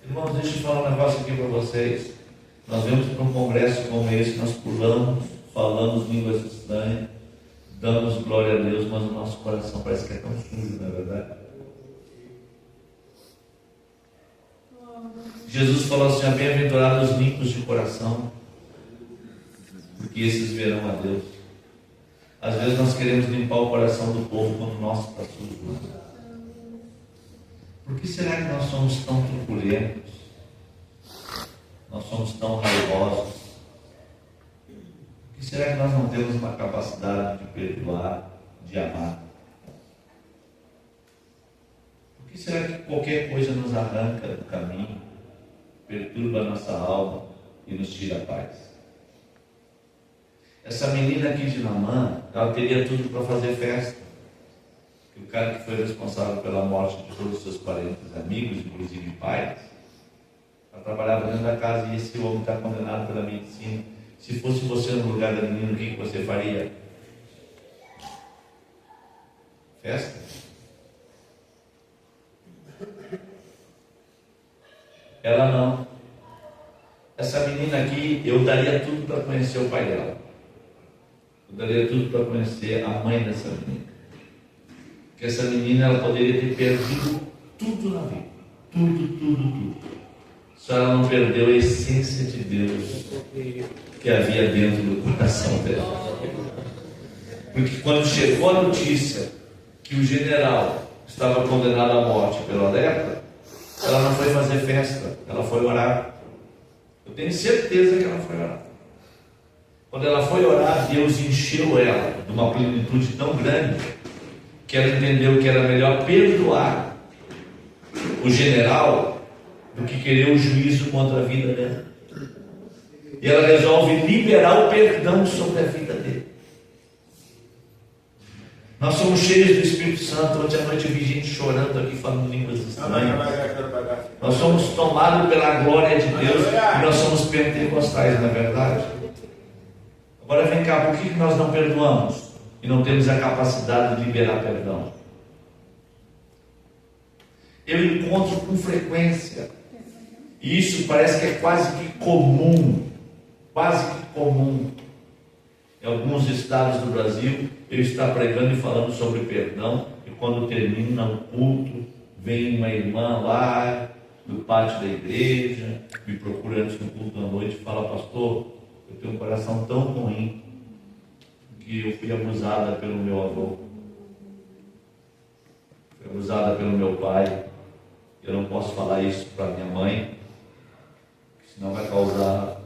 Irmãos, deixa eu falar um negócio aqui para vocês. Nós vamos para um congresso como esse, nós pulamos, falamos línguas estranhas, damos glória a Deus, mas o nosso coração parece que é tão sujo, não é verdade? Jesus falou assim: bem-aventurados os limpos de coração, porque esses verão a Deus. Às vezes nós queremos limpar o coração do povo quando o nosso está sujo. Por que será que nós somos tão truculentos? Nós somos tão raivosos? Por que será que nós não temos uma capacidade de perdoar, de amar? Por que será que qualquer coisa nos arranca do caminho, perturba a nossa alma e nos tira a paz? Essa menina aqui de Naamã, ela teria tudo para fazer festa. O cara que foi responsável pela morte de todos os seus parentes, amigos, inclusive pais, ela trabalhava dentro da casa, e esse homem está condenado pela medicina. Se fosse você no lugar da menina, o que você faria? Festa? Ela não. Essa menina aqui, eu daria tudo para conhecer o pai dela. Eu daria tudo para conhecer a mãe dessa menina. Porque essa menina, ela poderia ter perdido tudo na vida. Tudo. Só ela não perdeu a essência de Deus que havia dentro do coração dela. Porque quando chegou a notícia que o general estava condenado à morte pela lepra, ela não foi fazer festa, ela foi orar. Eu tenho certeza que ela foi orar. Quando ela foi orar, Deus encheu ela de uma plenitude tão grande que ela entendeu que era melhor perdoar o general do que querer o juízo contra a vida dela. E ela resolve liberar o perdão sobre a vida dele. Nós somos cheios do Espírito Santo. Ontem à noite eu vi gente chorando aqui, falando línguas estranhas. Nós somos tomados pela glória de Deus e nós somos pentecostais, não é verdade? Agora vem cá, por que nós não perdoamos e não temos a capacidade de liberar perdão? Eu encontro com frequência, e isso parece que é quase que comum, em alguns estados do Brasil, eu estou pregando e falando sobre perdão, e quando termina o culto, vem uma irmã lá do pátio da igreja, me procura antes do culto da noite e fala: pastor, eu tenho um coração tão ruim que eu fui abusada pelo meu avô, fui abusada pelo meu pai. Eu não posso falar isso para minha mãe, senão vai causar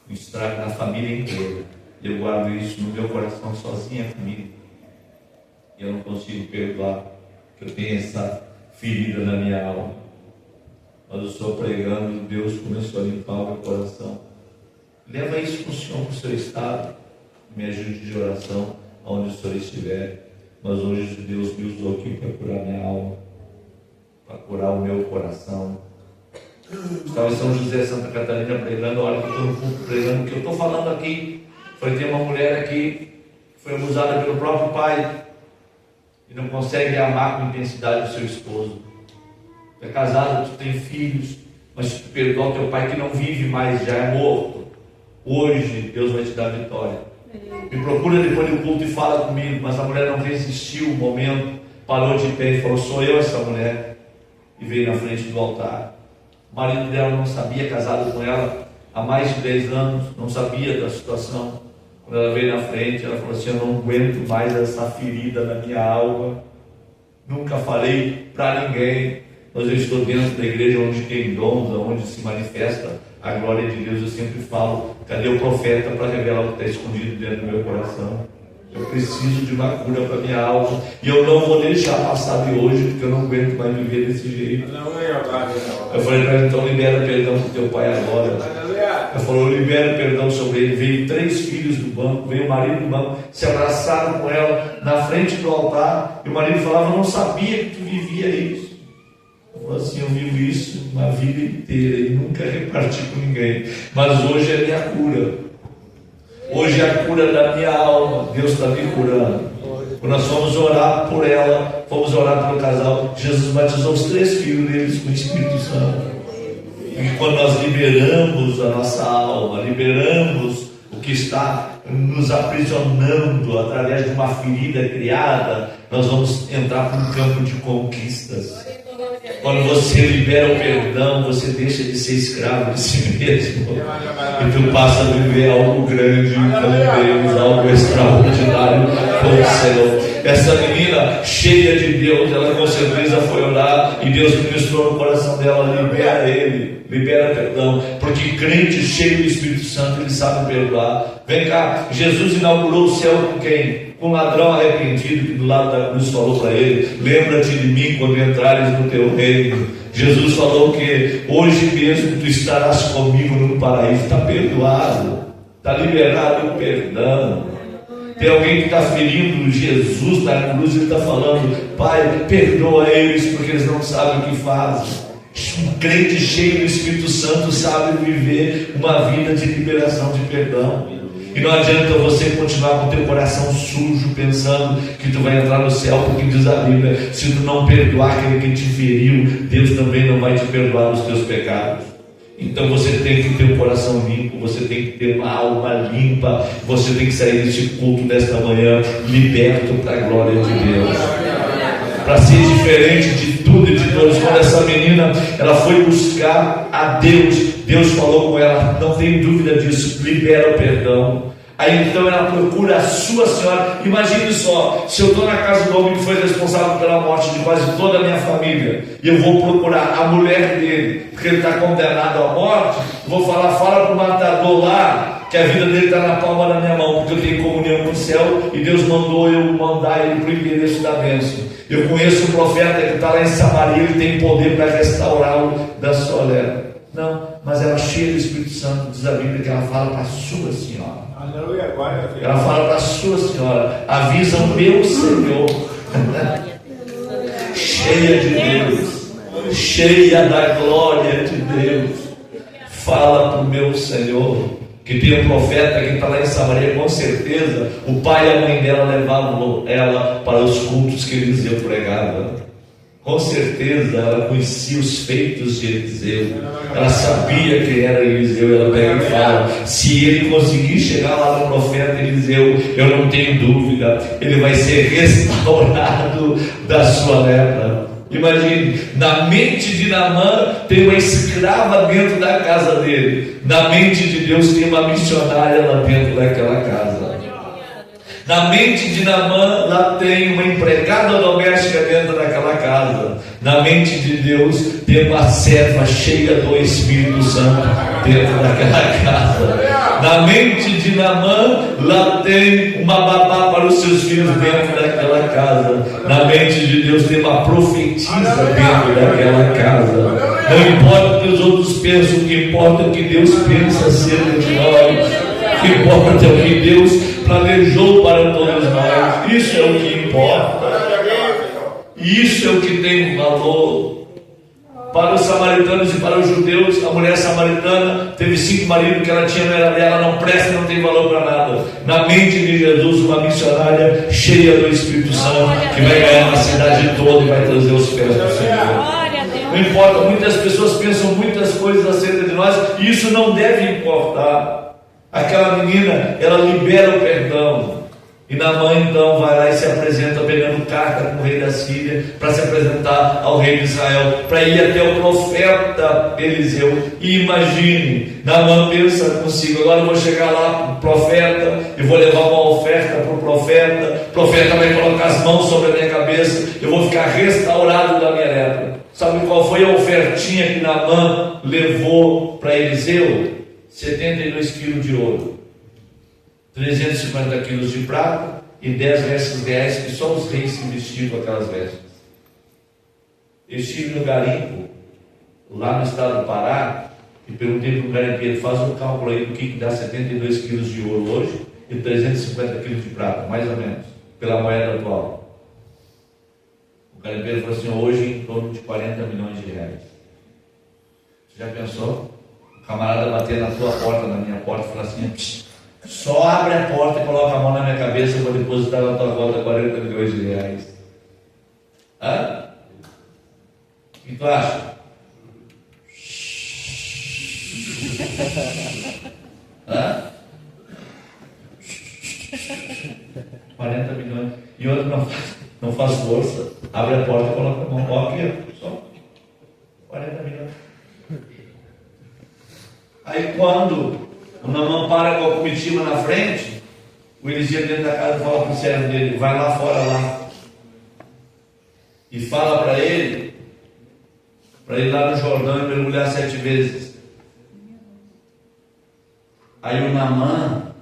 um estrago na família inteira. Eu guardo isso no meu coração sozinha comigo, e eu não consigo perdoar, porque eu tenho essa ferida na minha alma. Mas eu estou pregando, Deus começou a limpar o meu coração. Leva isso para o Senhor, para o seu estado. Me ajude de oração aonde o Senhor estiver. Mas hoje Deus me usou aqui para curar minha alma, para curar o meu coração. Estava em São José, Santa Catarina, pregando. Olha que eu estou no culto pregando. O que eu estou falando aqui foi ter uma mulher aqui que foi abusada pelo próprio pai e não consegue amar com intensidade o seu esposo. Tu é casado, tu tem filhos, mas tu perdoa o teu pai que não vive mais, já é morto. Hoje Deus vai te dar vitória. Me procura depois do culto e fala comigo. Mas a mulher não resistiu um momento, parou de pé e falou: sou eu essa mulher. e veio na frente do altar. O marido dela não sabia, casado com ela há mais de 10 anos, não sabia da situação. Quando ela veio na frente, ela falou assim: eu não aguento mais essa ferida na minha alma, nunca falei para ninguém, mas eu estou dentro da igreja onde tem dons, onde se manifesta a glória de Deus. Eu sempre falo: cadê o profeta para revelar o que está escondido dentro do meu coração? Eu preciso de uma cura para minha alma, e eu não vou deixar passar de hoje, porque eu não aguento mais viver desse jeito. Eu falei para ele: então libera perdão para o teu pai agora. Ela falou: eu libero perdão sobre ele. Veio 3 filhos do banco, veio o marido do banco, se abraçaram com ela na frente do altar, e o marido falava: eu não sabia que tu vivia isso. Ela falou assim: eu vivo isso uma vida inteira e nunca reparti com ninguém, mas hoje é minha cura. Hoje é a cura da minha alma. Deus está me curando. Quando nós fomos orar por ela, fomos orar pelo casal, Jesus batizou os 3 filhos deles com o Espírito Santo. E quando nós liberamos a nossa alma, liberamos o que está nos aprisionando através de uma ferida criada, nós vamos entrar para um campo de conquistas. Quando você libera o perdão, você deixa de ser escravo de si mesmo, e tu passa a viver algo grande com Deus, algo extraordinário com o Senhor. Essa menina cheia de Deus, ela com certeza foi orar, e Deus ministrou no coração dela: libera ele, libera perdão, porque crente cheio do Espírito Santo, ele sabe perdoar. Vem cá, Jesus inaugurou o céu com quem? Com um ladrão arrependido que do lado da cruz falou para ele: lembra-te de mim quando entrares no teu reino. Jesus falou que hoje mesmo tu estarás comigo no paraíso. Está perdoado, está liberado o perdão. Tem alguém que está ferindo Jesus na cruz, ele está falando: Pai, perdoa eles, porque eles não sabem o que fazem. Um crente cheio do Espírito Santo sabe viver uma vida de liberação de perdão. E não adianta você continuar com o teu coração sujo, pensando que tu vai entrar no céu, porque diz a Bíblia: se tu não perdoar aquele que te feriu, Deus também não vai te perdoar os teus pecados. Então você tem que ter um coração limpo, você tem que ter uma alma limpa, você tem que sair deste culto desta manhã liberto para a glória de Deus, para ser diferente de tudo e de todos. Quando essa menina ela foi buscar a Deus, Deus falou com ela: não tem dúvida disso, libera o perdão. Aí então ela procura a sua senhora. Imagine só, se eu estou na casa do homem que foi responsável pela morte de quase toda a minha família, e eu vou procurar a mulher dele, porque ele está condenado à morte, vou falar: fala para o matador lá que a vida dele está na palma da minha mão, porque eu tenho comunhão com o céu, e Deus mandou eu mandar ele para o endereço da bênção. Eu conheço um profeta que está lá em Samaria, ele tem poder para restaurá-lo da sua lepra. Não, mas ela cheia do Espírito Santo, diz a Bíblia que ela fala para a sua senhora. Ela fala para a sua senhora: avisa o meu Senhor. Cheia de Deus, cheia da glória de Deus, fala para o meu Senhor. Que tem um profeta que está lá em Samaria, com certeza o pai e a mãe dela levavam ela para os cultos que Eliseu pregava. Com certeza ela conhecia os feitos de Eliseu, ela sabia quem era Eliseu. Ela pega e fala: se ele conseguir chegar lá no profeta Eliseu, eu não tenho dúvida, ele vai ser restaurado da sua lepra. Imagine, na mente de Naamã tem uma escrava dentro da casa dele, na mente de Deus tem uma missionária lá dentro daquela casa. Na mente de Naamã, lá tem uma empregada doméstica dentro daquela casa. Na mente de Deus tem uma serva cheia do Espírito Santo dentro daquela casa. Na mente de Naamã, lá tem uma babá para os seus filhos dentro daquela casa. Na mente de Deus tem uma profetisa dentro daquela casa. Não importa o que os outros pensam, o que importa é o que Deus pensa acerca de nós. O que importa é o que Deus planejou para todos nós. Isso é o que importa. Isso é o que tem valor. Para os samaritanos e para os judeus, a mulher samaritana teve 5 maridos, que ela tinha, não era dela, não presta, não tem valor para nada. Na mente de Jesus, uma missionária cheia do Espírito Santo, que vai ganhar a cidade toda e vai trazer os pés do Senhor. Não importa, muitas pessoas pensam muitas coisas acerca de nós, e isso não deve importar. Aquela menina, ela libera o perdão. E Naamã então vai lá e se apresenta pegando carta com o rei da Síria para se apresentar ao rei de Israel, para ir até o profeta Eliseu. E imagine, Naamã pensa consigo: agora eu vou chegar lá para o profeta e vou levar uma oferta para o profeta vai colocar as mãos sobre a minha cabeça, eu vou ficar restaurado da minha lepra. Sabe qual foi a ofertinha que Naamã levou para Eliseu? 72 quilos de ouro, 350 quilos de prata e 10 vestes reais, que só os reis se vestiam com aquelas vestes. Eu estive no garimpo, lá no estado do Pará, e perguntei para o garimpeiro: faz um cálculo aí do que dá 72 quilos de ouro hoje e 350 quilos de prata, mais ou menos, pela moeda atual. O garimpeiro falou assim: hoje em torno de 40 milhões de reais. Você já pensou? O camarada bater na tua porta, na minha porta, e falar assim: só abre a porta e coloca a mão na minha cabeça, eu vou depositar na tua conta 40 milhões de reais. Hã? O que tu acha? Hã? 40 milhões. E outro não faz força, abre a porta e coloca a mão. Ó, aqui, só 40 milhões. Aí quando o Naamã para com a comitiva na frente, o Eliseu dentro da casa fala para o servo dele: vai lá fora lá e fala para ele ir lá no Jordão e mergulhar 7 vezes. Aí o Naamã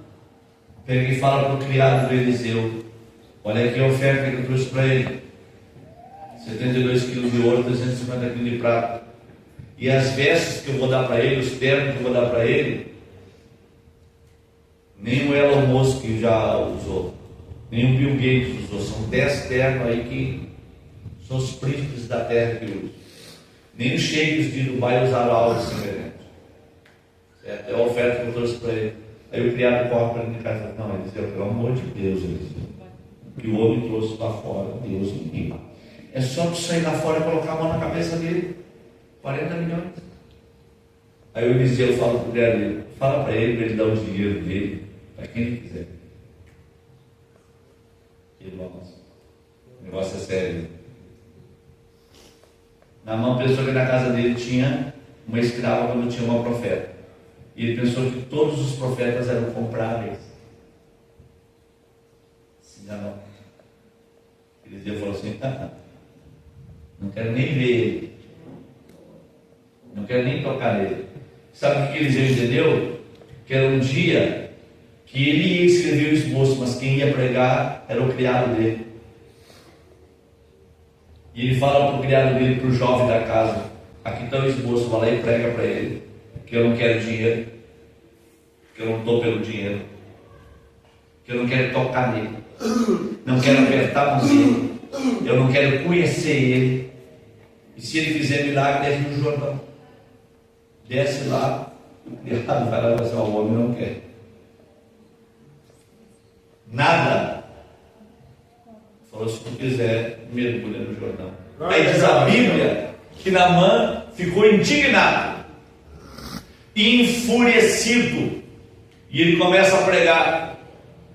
pega e fala para o criado do Eliseu: olha aqui a oferta que eu trouxe para ele, 72 quilos de ouro, 350 quilos de prata, e as vestes que eu vou dar para ele, os ternos que eu vou dar para ele, nem o Elon Musk já usou, nem o Bill Gates usou. São 10 ternos aí que são os príncipes da terra que usam. Nem os sheiks de Dubai usaram algo semelhante. É a oferta que eu trouxe para ele. Aí o criado corre para ele em casa: não, Eliseu, pelo amor de Deus, Eliseu, o que o homem trouxe lá fora, Deus me livre. É só tu sair lá fora e colocar a mão na cabeça dele. 40 milhões. Aí o Eliseu fala para o criado dele: fala para ele dar o dinheiro dele para quem ele quiser. Irmãos, o negócio é sério. Naamã pensou que na casa dele tinha uma escrava quando tinha uma profeta. E ele pensou que todos os profetas eram compráveis. Se enganou. Eliseu falou assim: não quero nem ver ele, não quero nem tocar nele. Sabe o que Eliseu entendeu? Que era um dia que ele ia escrever o esboço, mas quem ia pregar era o criado dele. E ele fala para o criado dele, para o jovem da casa: aqui está o esboço, vai lá e prega para ele que eu não quero dinheiro, que eu não estou pelo dinheiro, que eu não quero tocar nele, não quero apertar a mão dele, eu não quero conhecer ele. E se ele fizer milagre, desce no Jordão. Desce lá, o criado vai lá e dizer: o homem não quer nada. Falou: se tu quiser, mergulha no Jordão. Aí diz a Bíblia que Naamã ficou indignado e enfurecido, e ele começa a pregar: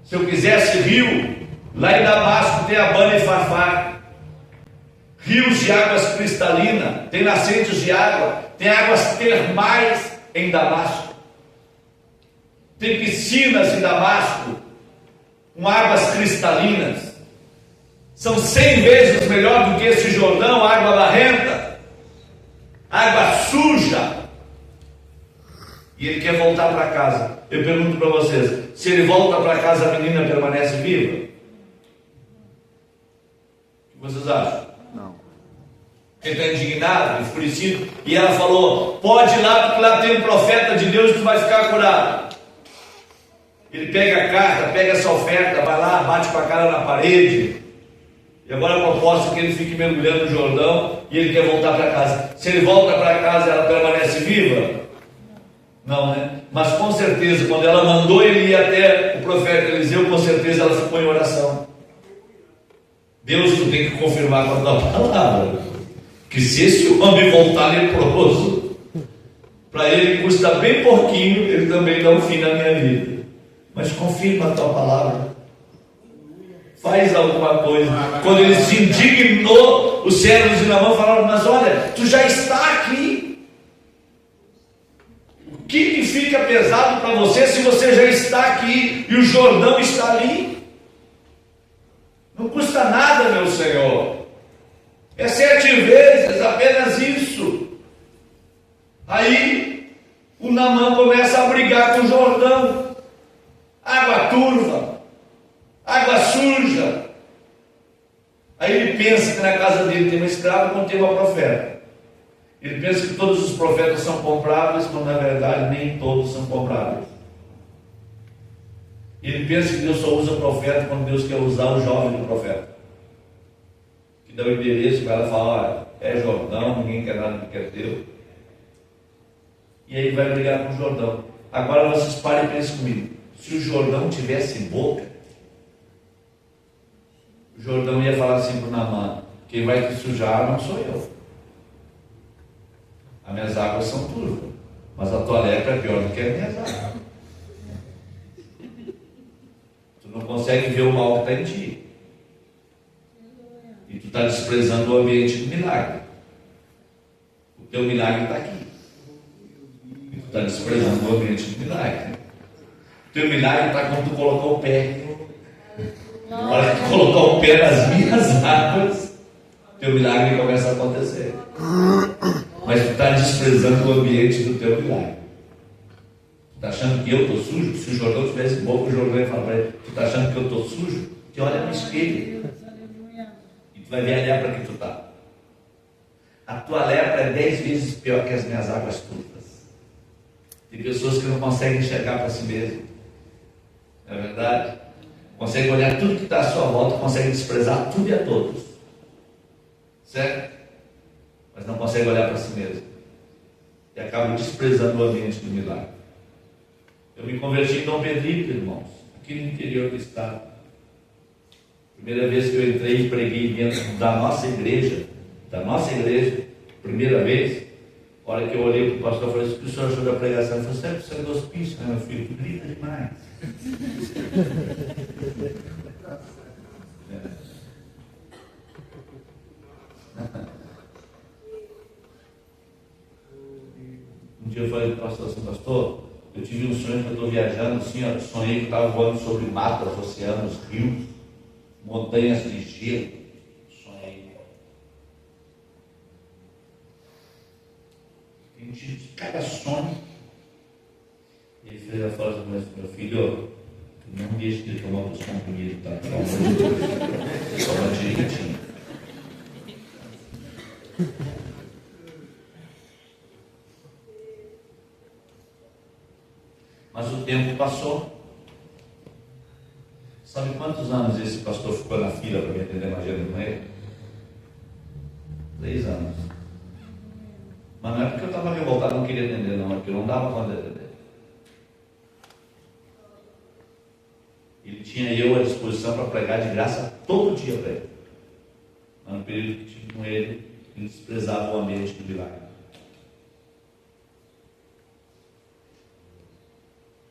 se eu quisesse rio, lá em Damasco tem Abana e Farfar, rios de águas cristalinas, tem nascentes de água, tem águas termais em Damasco, tem piscinas em Damasco com águas cristalinas. São 100 vezes melhor do que esse Jordão, água barrenta, água suja. E ele quer voltar para casa. Eu pergunto para vocês: se ele volta para casa, a menina permanece viva? O que vocês acham? Não. Ele está indignado, enfurecido, e ela falou: pode ir lá, porque lá tem um profeta de Deus que tu vai ficar curado. Ele pega a carta, pega essa oferta, vai lá, bate com a cara na parede. E agora a proposta é que ele fique mergulhando no Jordão, e ele quer voltar para casa. Se ele volta para casa, ela permanece viva? Não, né? Mas com certeza, quando ela mandou ele ir até o profeta Eliseu, com certeza ela ficou em oração. Deus, tu tem que confirmar com a tua palavra que se esse homem voltar leproso, para ele custa bem pouquinho, ele também dá um fim na minha vida. Mas confirma a tua palavra. faz alguma coisa. Quando ele se indignou, os servos de Naamã falaram: mas olha, tu já está aqui. O que fica pesado para você se você já está aqui e o Jordão está ali? Não custa nada, meu Senhor. É 7 vezes, apenas isso. Aí o Naamã começa a brigar com o Jordão. Água turva, água suja. Aí ele pensa que na casa dele tem uma escrava, como tem uma profeta. Ele pensa que todos os profetas são compráveis, quando na verdade nem todos são compráveis. Ele pensa que Deus só usa profeta quando Deus quer usar o jovem do profeta, que dá o endereço para ela falar: olha, é Jordão, ninguém quer nada que quer teu. E aí ele vai brigar com o Jordão. Agora vocês parem e pensem comigo: se o Jordão tivesse boca, o Jordão ia falar assim para o Naamã: quem vai te sujar não sou eu. As minhas águas são turvas, mas a tua lepra é pior do que as minhas águas. Tu não consegue ver o mal que está em ti. E tu está desprezando o ambiente do milagre. O teu milagre está aqui. E tu está desprezando o ambiente do milagre. O teu milagre está quando tu colocou o pé. Na hora que tu colocar o pé nas minhas águas, teu milagre começa a acontecer. Mas tu está desprezando o ambiente do teu milagre. Tu está achando que eu estou sujo? Se o Jordão tivesse boca, o Jordão ia falar para ele: tu está achando que eu estou sujo? Te olha no espelho. E tu vai ver a lepra que tu está. A tua lepra é 10 vezes pior que as minhas águas turvas. Tem pessoas que não conseguem enxergar para si mesmo. Não é verdade? Conseguem olhar tudo que está à sua volta, conseguem desprezar tudo e a todos. Certo? Mas não consegue olhar para si mesmo. E acaba desprezando o ambiente do milagre. Eu me converti em Dom Pedrito, irmãos, aqui no interior do estado. Primeira vez que eu entrei e preguei dentro da nossa igreja, primeira vez, a hora que eu olhei para o pastor, eu falei: o que o senhor achou da pregação? Ele falou: sempre você é do hospício, né, meu filho? Tu grita demais. Um dia eu falei para o pastor assim: pastor, eu tive um sonho que eu estou viajando assim, ó, sonhei que eu estava voando sobre matas, oceanos, rios, montanhas de gelo. Sonhei. Tem tipo de cada sonho. E ele fez a fala assim: meu filho, não deixe de tomar os comprimidos, tá? Toma direitinho. Mas o tempo passou. Sabe quantos anos esse pastor ficou na fila para me atender na agenda com ele? 3 anos. Mas não é porque eu estava revoltado e não queria atender, não. É porque eu não dava conta de atender. Ele tinha eu à disposição para pregar de graça todo dia para ele. Mas no período que tive com ele, ele desprezava o ambiente do milagre.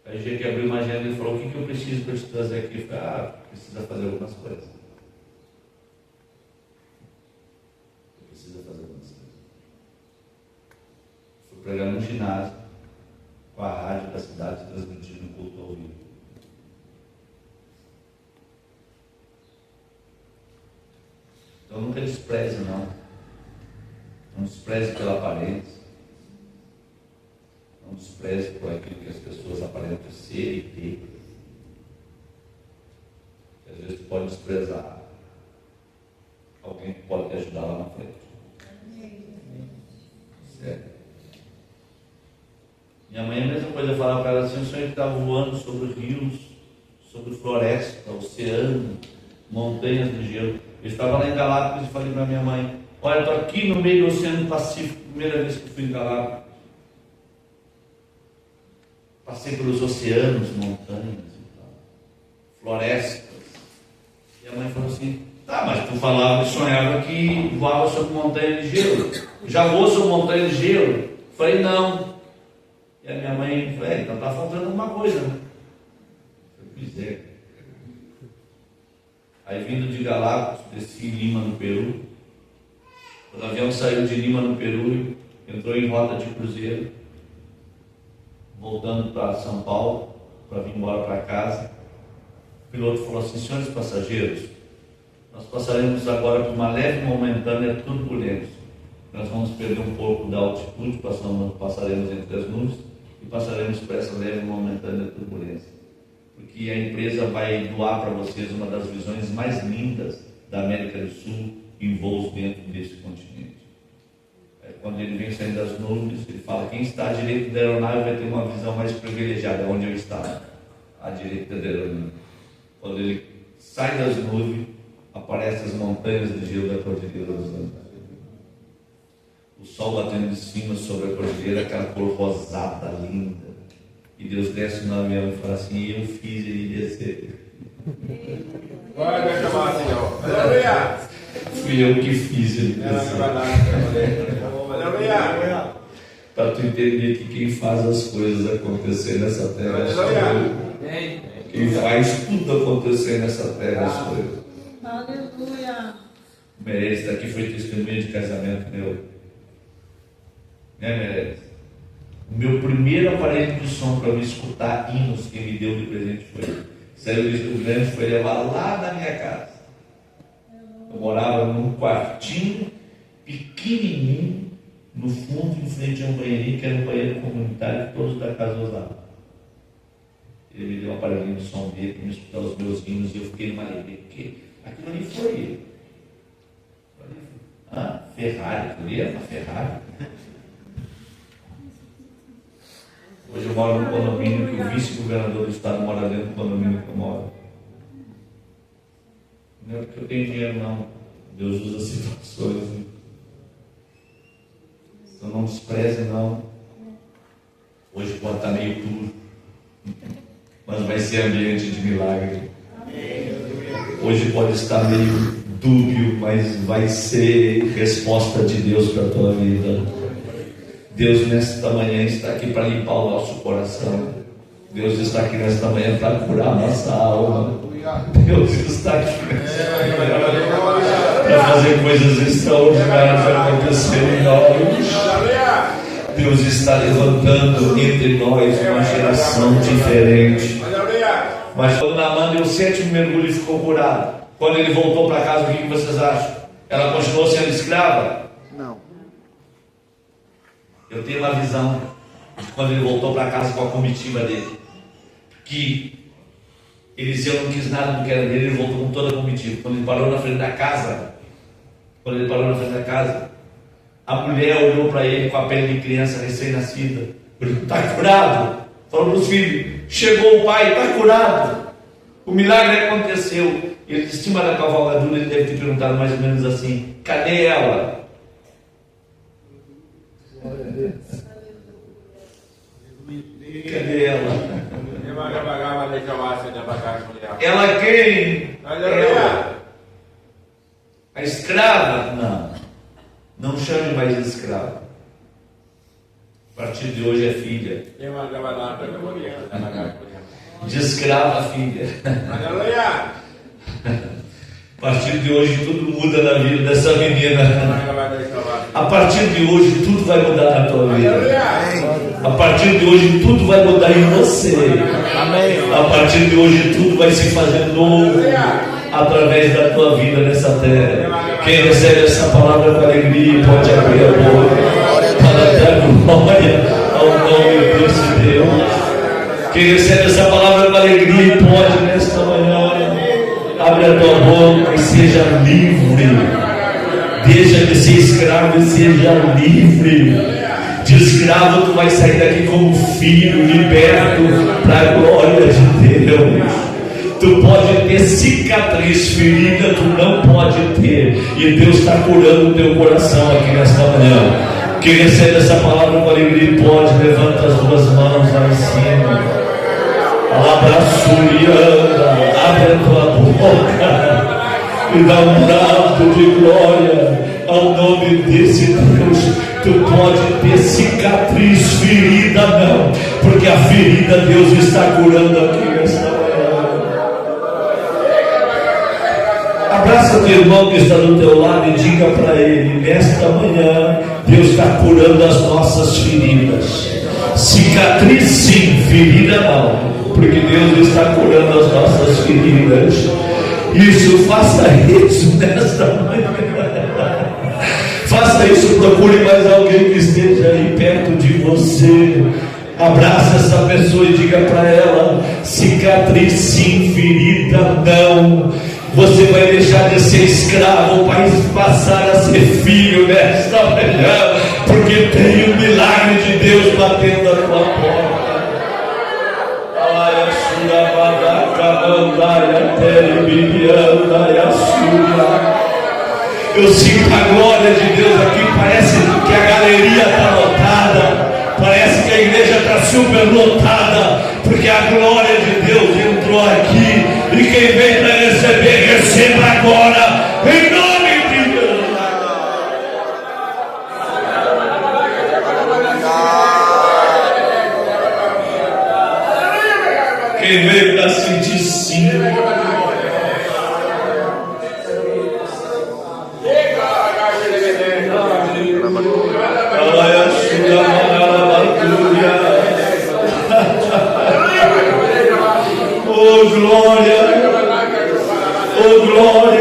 Aí tinha que abrir uma agenda e falou: o que eu preciso para te trazer aqui? Eu falei: precisa fazer algumas coisas. Fui pregar no ginásio, com a rádio da cidade, transmitindo um culto ao vivo. Então nunca despreze, não. Não despreze pela aparência. Não despreze por aquilo que as pessoas aparentam ser e ter. Às vezes tu pode desprezar alguém que pode te ajudar lá na frente. Certo? Minha mãe a mesma coisa, eu falava para ela assim: o sonho que estava voando sobre rios, sobre floresta, oceano, montanhas de gelo. Eu estava lá em Galápagos e falei para minha mãe: olha, estou aqui no meio do Oceano Pacífico, primeira vez que fui em Galápagos. Passei pelos oceanos, montanhas e tal, florestas. E a mãe falou assim: tá, mas tu falava e sonhava que voava sobre montanha de gelo. Já voou sobre montanha de gelo? Eu falei: não. E a minha mãe falou: então está faltando alguma coisa, né? Eu falei: pois é. Aí vindo de Galápagos, desci em Lima, no Peru. Quando o avião saiu de Lima, no Peru, entrou em rota de cruzeiro, voltando para São Paulo, para vir embora para casa. O piloto falou assim: senhores passageiros, nós passaremos agora por uma leve e momentânea turbulência. Nós vamos perder um pouco da altitude, passaremos entre as nuvens e passaremos por essa leve e momentânea turbulência. Porque a empresa vai doar para vocês uma das visões mais lindas da América do Sul em voos dentro desse continente. Quando ele vem saindo das nuvens, ele fala: quem está à direita da aeronave vai ter uma visão mais privilegiada, onde eu estava, à direita da aeronave. Quando ele sai das nuvens, aparecem as montanhas de gelo da Cordilheira dos Andes. O sol batendo de cima sobre a cordilheira, aquela cor rosada, linda. E Deus desce no avião e fala assim: eu fiz ele descer. Vai chamar assim, ó. Aleluia! Fui eu que fiz ele descer. Aleluia! Para tu entender que quem faz as coisas acontecer nessa terra sou eu. Quem faz tudo acontecer nessa terra sou eu. Aleluia. Meirelles está aqui, foi testemunha de casamento meu. Né, Meirelles? O meu primeiro aparelho de som para me escutar hinos que me deu de presente foi ele. Saiu do Rio Grande, foi levar lá na minha casa. Eu morava num quartinho pequenininho, no fundo, em frente a um banheirinho, que era um banheiro comunitário que todos da casa usavam. Ele me deu um aparelhinho de som dele para me escutar os meus hinos e eu fiquei numa alegria, porque aquilo ali foi ele. Ah, Ferrari, aquilo ali era uma Ferrari. Hoje eu moro num condomínio que o vice-governador do estado mora dentro do condomínio que eu moro. Não é porque eu tenho dinheiro, não. Deus usa situações. Então não despreze, não. Hoje pode estar meio duro, mas vai ser ambiente de milagre. Hoje pode estar meio dúbio, mas vai ser resposta de Deus para a tua vida. Deus nesta manhã está aqui para limpar o nosso coração. Deus está aqui nesta manhã para curar a nossa alma. Deus está aqui para fazer coisas extraordinárias acontecerem em nós. Deus está levantando entre nós uma geração diferente. Mas quando Naamã deu o 7º mergulho e ficou curado, quando ele voltou para casa, o que vocês acham? Ela continuou sendo escrava? Não. Eu tenho uma visão de quando ele voltou para casa com a comitiva dele, que Eliseu não quis nada do que era dele, ele voltou com toda a comitiva. Quando ele parou na frente da casa, a mulher olhou para ele com a pele de criança recém-nascida, está curado. Falou para os filhos: chegou o pai, está curado, o milagre aconteceu. Ele, de cima da cavalgadura, ele deve ter perguntado mais ou menos assim: cadê ela? Cadê ela? Ela quem? Ela. A escrava? Não. Não chame mais de escrava. A partir de hoje é filha. De escrava a filha. A partir de hoje tudo muda na vida dessa menina. A partir de hoje tudo vai mudar na tua vida. A partir de hoje tudo vai mudar em você. A partir de hoje tudo vai se fazer novo através da tua vida nessa terra. Quem recebe essa palavra com alegria pode abrir a boca para dar glória ao nome desse Deus. Quem recebe essa palavra com alegria pode nesta manhã abre a tua boca e seja livre. Deixa de ser escravo e seja livre. De escravo tu vai sair daqui como filho, liberto para a glória de Deus. Tu pode ter cicatriz, ferida, tu não pode ter. E Deus está curando o teu coração aqui nesta manhã. Quem recebe essa palavra com alegria pode, levanta as duas mãos lá em cima. Abraçurianda, abre a tua boca e dá um brado de glória ao nome desse Deus. Tu pode ter cicatriz, ferida não, porque a ferida Deus está curando aqui nesta manhã. Abraça o irmão que está do teu lado e diga para ele: nesta manhã, Deus está curando as nossas feridas. Cicatriz sim, ferida não, porque Deus está curando as nossas feridas. Isso, faça isso nesta manhã. Faça isso, procure mais alguém que esteja aí perto de você. Abraça essa pessoa e diga para ela: cicatriz sim, ferida não. Você vai deixar de ser escravo, vai passar a ser filho nesta manhã, porque tem um milagre de Deus batendo a tua porta. Eu sinto a glória de Deus aqui. Parece que a galeria está lotada, parece que a igreja está super lotada, porque a glória de Deus entrou aqui. E quem vem para receber, receba agora, em nome de Deus. Quem veio para sentir sim. Oh glória, oh glória.